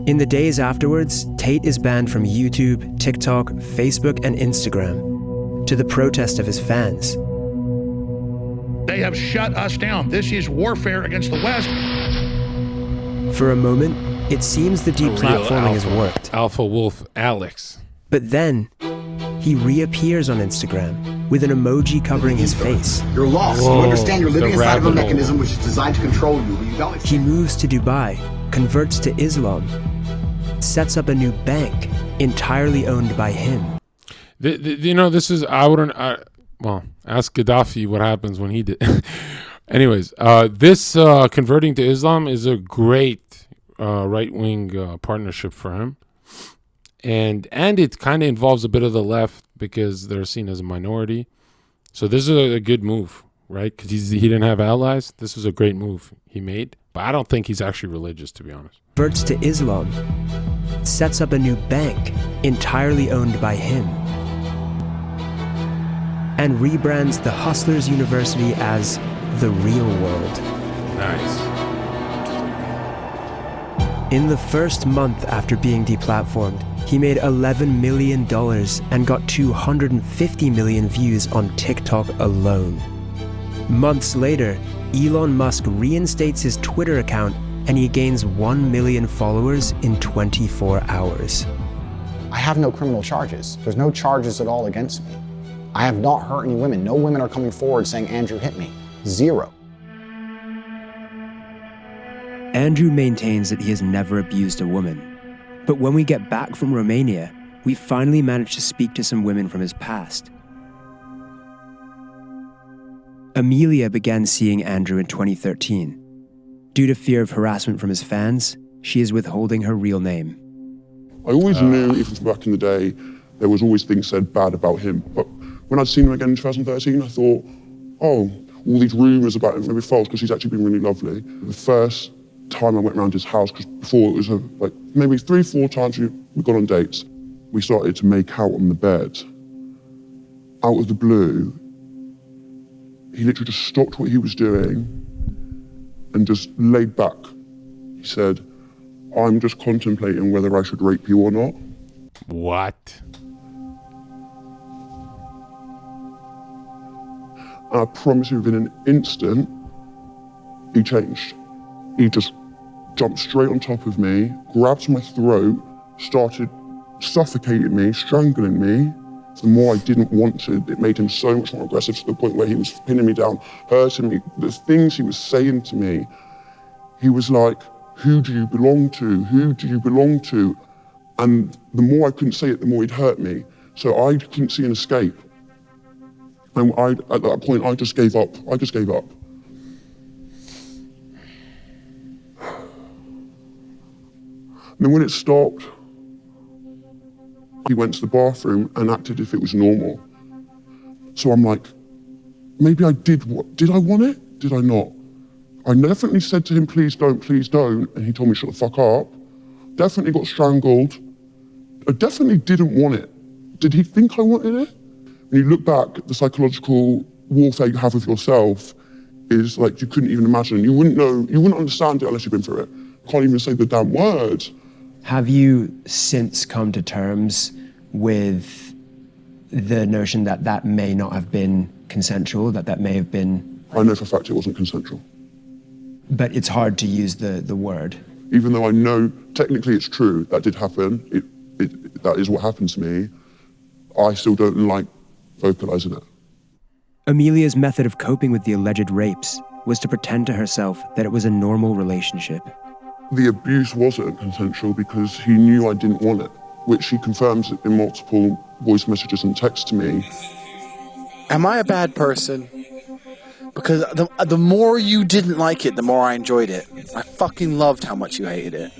In the days afterwards, Tate is banned from YouTube, TikTok, Facebook, and Instagram, to the protest of his fans. They have shut us down. This is warfare against the West. For a moment, it seems the deplatforming has worked. Alpha Wolf Alex. But then, he reappears on Instagram with an emoji covering his face. You're lost. Whoa, you understand you're living inside of a hole. mechanism which is designed to control you, but you don't. He moves to Dubai, converts to Islam, sets up a new bank entirely owned by him. You know, this is, well, ask Gaddafi what happens when he did. Anyways, this converting to Islam is a great right-wing partnership for him. And it kind of involves a bit of the left because they're seen as a minority. So this is a good move, right? Because he didn't have allies. This was a great move he made. But I don't think he's actually religious, to be honest. Converts to Islam, sets up a new bank entirely owned by him, and rebrands the Hustlers University as the real world. Nice. In the first month after being deplatformed, he made $11 million and got 250 million views on TikTok alone. Months later, Elon Musk reinstates his Twitter account and he gains 1 million followers in 24 hours. I have no criminal charges. There's no charges at all against me. I have not hurt any women. No women are coming forward saying Andrew hit me. Zero. Andrew maintains that he has never abused a woman. But when we get back from Romania, we finally manage to speak to some women from his past. Amelia began seeing Andrew in 2013. Due to fear of harassment from his fans, she is withholding her real name. I always knew, even from back in the day, there was always things said bad about him. But when I'd seen him again in 2013, I thought, oh, all these rumours about him may be false because he's actually been really lovely. The first time I went around his house, because before it was like maybe 3-4 times we've gone on dates, we started to make out on the bed. Out of the blue, he literally just stopped what he was doing and just laid back. He said, I'm just contemplating whether I should rape you or not. What? And I promise you, within an instant, he changed. He just jumped straight on top of me, grabbed my throat, started suffocating me, strangling me. The more I didn't want to, it made him so much more aggressive, to the point where he was pinning me down, hurting me. The things he was saying to me, he was like, who do you belong to? Who do you belong to? And the more I couldn't say it, the more he'd hurt me. So I couldn't see an escape. And at that point, I just gave up. I just gave up. And then when it stopped, he went to the bathroom and acted as if it was normal. So I'm like, maybe I did what? Did I want it? Did I not? I definitely said to him, please don't, and he told me shut the fuck up. Definitely got strangled. I definitely didn't want it. Did he think I wanted it? When you look back, the psychological warfare you have with yourself is like you couldn't even imagine. You wouldn't know, you wouldn't understand it unless you've been through it. Can't even say the damn words. Have you since come to terms with the notion that that may not have been consensual, that may have been... I know for a fact it wasn't consensual. But it's hard to use the word. Even though I know technically it's true, that did happen, that is what happened to me, I still don't like vocalizing it. Amelia's method of coping with the alleged rapes was to pretend to herself that it was a normal relationship. The abuse wasn't consensual because he knew I didn't want it, which he confirms in multiple voice messages and texts to me. Am I a bad person? Because the more you didn't like it, the more I enjoyed it. I fucking loved how much you hated it.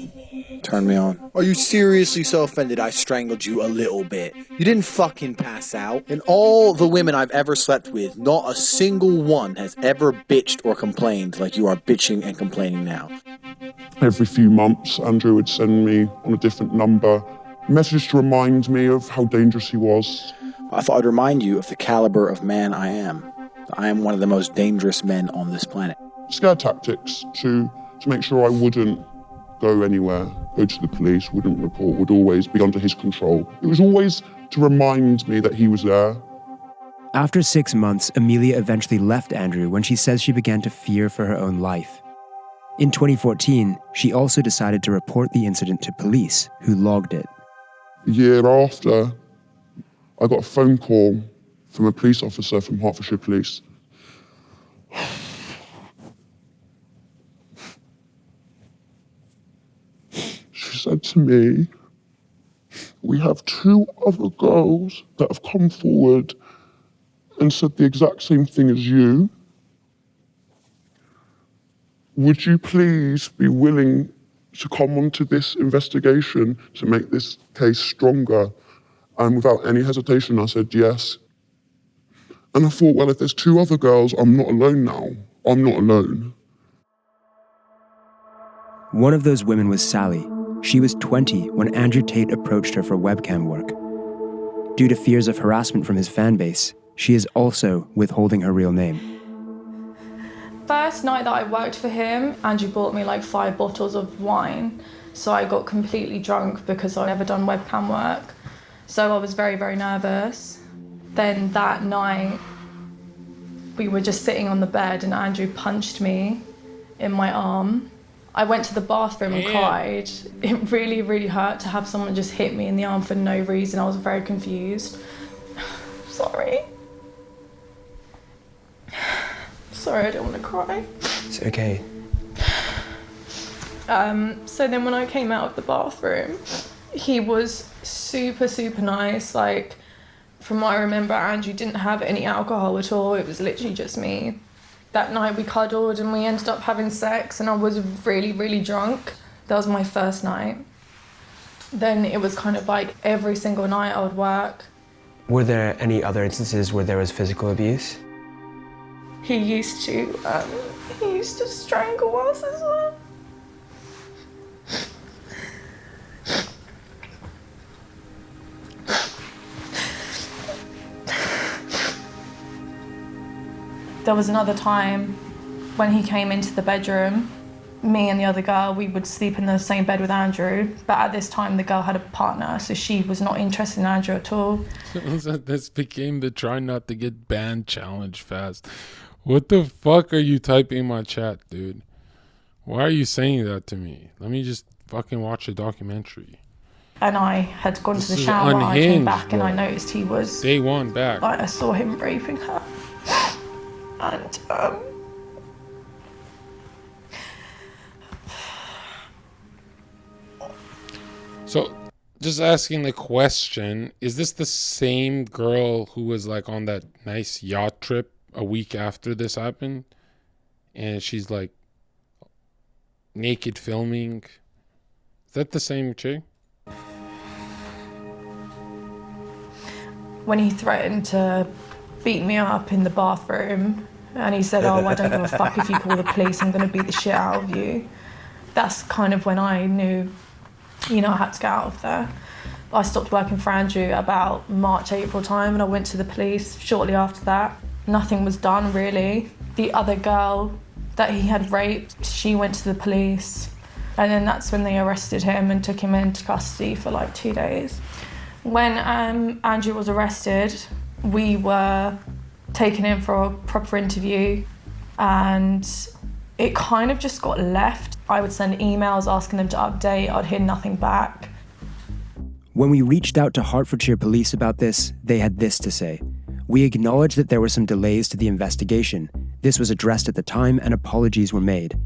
Turned me on. Are you seriously so offended I strangled you a little bit? You didn't fucking pass out. And all the women I've ever slept with, not a single one has ever bitched or complained like you are bitching and complaining now. Every few months, Andrew would send me on a different number, messages to remind me of how dangerous he was. I thought I'd remind you of the caliber of man I am. I am one of the most dangerous men on this planet. Scare tactics to make sure I wouldn't go anywhere, go to the police, wouldn't report, would always be under his control. It was always to remind me that he was there. After 6 months, Amelia eventually left Andrew when she says she began to fear for her own life. In 2014, she also decided to report the incident to police, who logged it. A year after, I got a phone call from a police officer from Hertfordshire Police. She said to me, we have 2 other girls that have come forward and said the exact same thing as you. Would you please be willing to come onto this investigation to make this case stronger? And without any hesitation, I said yes. And I thought, well, if there's 2 other girls, I'm not alone now. I'm not alone. One of those women was Sally. She was 20 when Andrew Tate approached her for webcam work. Due to fears of harassment from his fan base, she is also withholding her real name. First night that I worked for him, Andrew bought me like 5 bottles of wine. So I got completely drunk because I'd never done webcam work. So I was very, very nervous. Then that night, we were just sitting on the bed and Andrew punched me in my arm. I went to the bathroom and cried. It really, really hurt to have someone just hit me in the arm for no reason. I was very confused. Sorry. Sorry, I don't want to cry. It's okay. So then when I came out of the bathroom, he was super, super nice. Like, from what I remember, Andrew didn't have any alcohol at all. It was literally just me. That night we cuddled and we ended up having sex and I was really, really drunk. That was my first night. Then it was kind of like every single night I would work. Were there any other instances where there was physical abuse? He used to strangle us as well. There was another time when he came into the bedroom me and the other girl, we would sleep in the same bed with Andrew, but at this time the girl had a partner, so she was not interested in Andrew at all. This became the try not to get banned challenge fast. What the fuck are you typing in my chat, dude? Why are you saying that to me? Let me just fucking watch a documentary. And I had gone This to the is shower, I came unhinged, back and I bro. noticed he was... Day one back. Like, I saw him raping her. And, So, just asking the question, is this the same girl who was like on that nice yacht trip a week after this happened? And she's like naked filming. Is that the same chick? when he threatened to beat me up in the bathroom, and he said, "Oh, I don't give a fuck if you call the police, I'm gonna beat the shit out of you." That's kind of when I knew, you know, I had to get out of there. I stopped working for Andrew about March, April time, and I went to the police shortly after that. Nothing was done, really. The other girl that he had raped, she went to the police, and then that's when they arrested him and took him into custody for like 2 days. When Andrew was arrested, we were taken in for a proper interview, and it kind of just got left. I would send emails asking them to update, I'd hear nothing back. When we reached out to Hertfordshire Police about this, they had this to say. We acknowledge that there were some delays to the investigation. This was addressed at the time and apologies were made.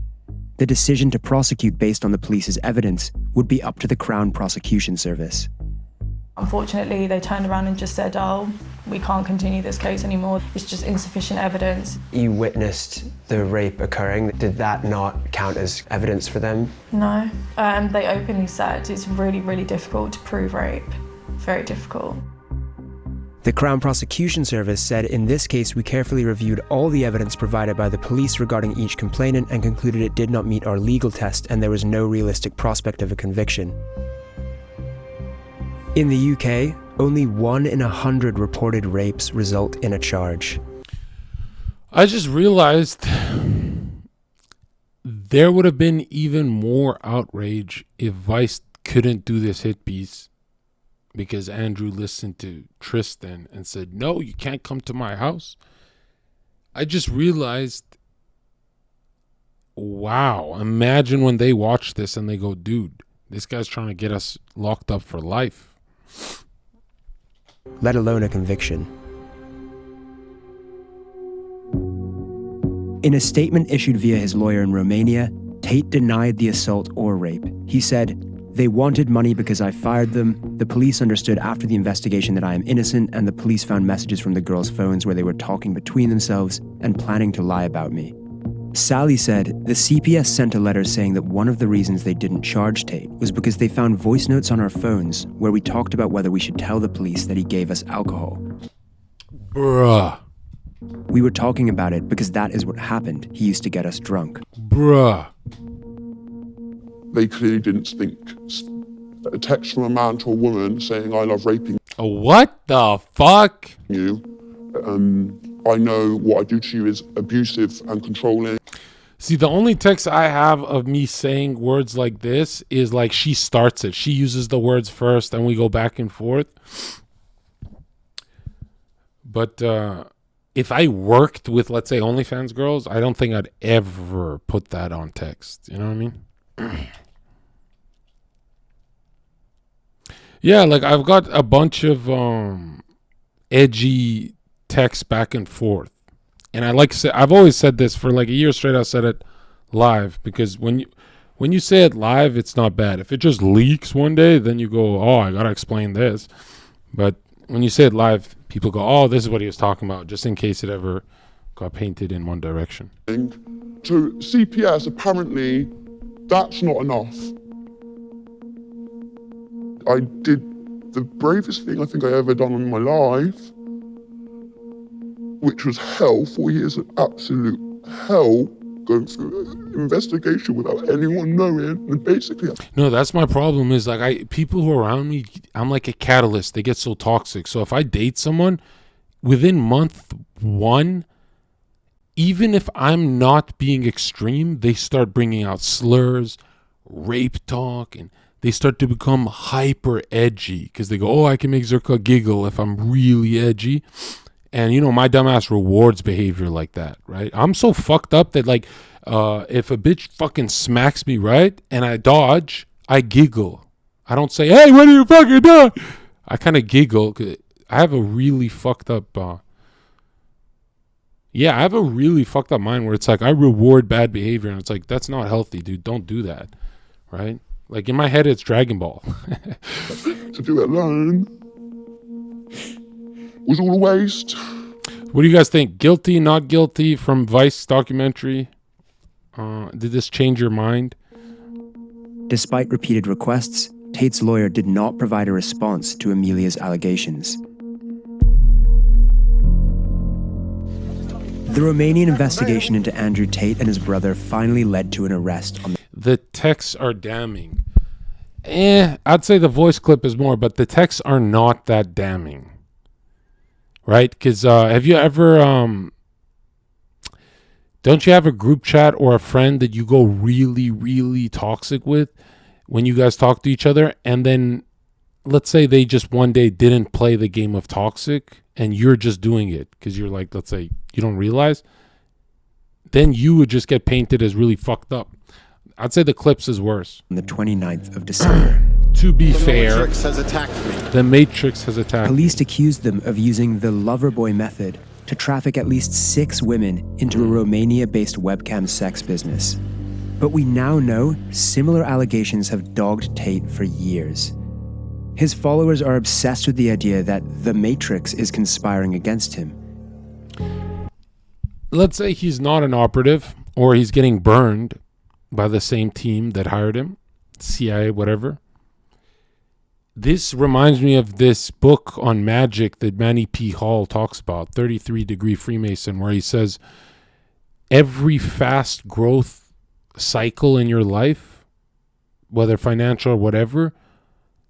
The decision to prosecute based on the police's evidence would be up to the Crown Prosecution Service. Unfortunately, they turned around and just said, "Oh, we can't continue this case anymore. It's just insufficient evidence." You witnessed the rape occurring. Did that not count as evidence for them? No. They openly said it's really, really difficult to prove rape. Very difficult. The Crown Prosecution Service said, in this case, we carefully reviewed all the evidence provided by the police regarding each complainant and concluded it did not meet our legal test and there was no realistic prospect of a conviction. In the UK, only 1 in 100 reported rapes result in a charge. I just realized there would have been even more outrage if Vice couldn't do this hit piece because Andrew listened to Tristan and said, "No, you can't come to my house." I just realized, wow, imagine when they watch this and they go, "Dude, this guy's trying to get us locked up for life." Let alone a conviction. In a statement issued via his lawyer in Romania, Tate denied the assault or rape. He said, "They wanted money because I fired them. The police understood after the investigation that I am innocent, and the police found messages from the girls' phones where they were talking between themselves and planning to lie about me." Sally said, the CPS sent a letter saying that one of the reasons they didn't charge Tate was because they found voice notes on our phones where we talked about whether we should tell the police that he gave us alcohol. Bruh. We were talking about it because that is what happened. He used to get us drunk. Bruh. They clearly didn't think a text from a man to a woman saying, "I love raping What the fuck? you. I know what I do to you is abusive and controlling." See, the only text I have of me saying words like this is like she starts it. She uses the words first and we go back and forth. But if I worked with, let's say, OnlyFans girls, I don't think I'd ever put that on text. You know what I mean? Yeah, like I've got a bunch of edgy text back and forth, and I've always said this for like a year straight. I said it live because when you say it live, it's not bad. If it just leaks one day, then you go, "Oh, I gotta explain this." But when you say it live, people go, "Oh, this is what he was talking about," just in case it ever got painted in one direction. To CPS, apparently, that's not enough. I did the bravest thing I think I ever done in my life, which was hell. 4 years of absolute hell, going through an investigation without anyone knowing, and basically... No, that's my problem is like people who are around me, I'm like a catalyst. They get so toxic. So if I date someone, within month 1, even if I'm not being extreme, they start bringing out slurs, rape talk, and they start to become hyper edgy because they go, oh, I can make Zherka giggle if I'm really edgy. And, you know, my dumbass rewards behavior like that, right? I'm so fucked up that, like, if a bitch fucking smacks me, right, and I dodge, I giggle. I don't say, hey, what are you fucking doing? I kind of giggle. I have a really fucked up, I have a really fucked up mind where it's like I reward bad behavior, and it's like, that's not healthy, dude. Don't do that, right? Like, in my head, it's Dragon Ball. To do it alone was all a waste. What do you guys think? Guilty, not guilty from Vice documentary? Did this change your mind? Despite repeated requests, Tate's lawyer did not provide a response to Amelia's allegations. The Romanian investigation into Andrew Tate and his brother finally led to an arrest on the texts are damning. I'd say the voice clip is more, but the texts are not that damning. Right? Because have you ever, don't you have a group chat or a friend that you go really, really toxic with when you guys talk to each other? And then let's say they just one day didn't play the game of toxic and you're just doing it because you're like, let's say you don't realize. Then you would just get painted as really fucked up. I'd say the clips is worse. On the 29th of December. To be fair, The Matrix has attacked me. The Matrix has attacked me. Police accused them of using the Loverboy method to traffic at least 6 women into a Romania-based webcam sex business. But we now know similar allegations have dogged Tate for years. His followers are obsessed with the idea that the Matrix is conspiring against him. Let's say he's not an operative or he's getting burned by the same team that hired him, CIA, whatever. This reminds me of this book on magic that Manny P. Hall talks about, 33 Degree Freemason, where he says every fast growth cycle in your life, whether financial or whatever,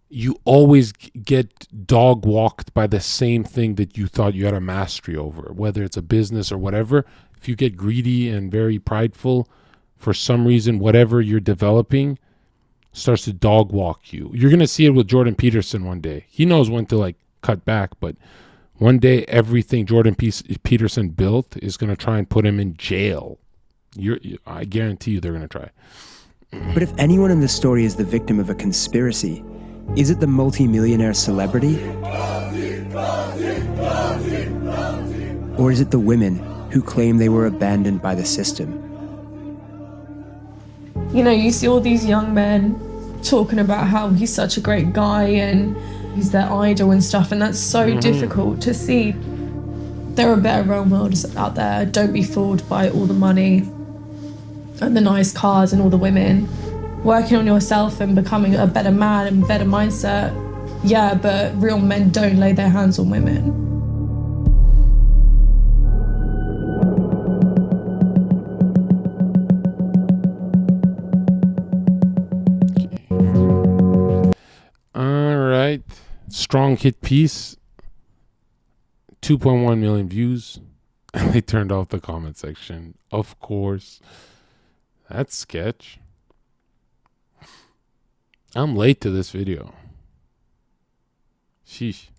you always get dog walked by the same thing that you thought you had a mastery over, whether it's a business or whatever. If you get greedy and very prideful, for some reason, whatever you're developing starts to dog walk you. You're going to see it with Jordan Peterson one day. He knows when to like cut back, but one day everything Jordan Peterson built is going to try and put him in jail. I guarantee you they're going to try. But if anyone in this story is the victim of a conspiracy, is it the multimillionaire celebrity? Or is it the women who claim they were abandoned by the system? You know, you see all these young men talking about how he's such a great guy and he's their idol and stuff, and that's so difficult to see. There are better role models out there. Don't be fooled by all the money and the nice cars and all the women. Working on yourself and becoming a better man and better mindset, yeah, but real men don't lay their hands on women. Strong hit piece, 2.1 million views. They turned off the comment section. Of course. That's sketch. I'm late to this video. Sheesh.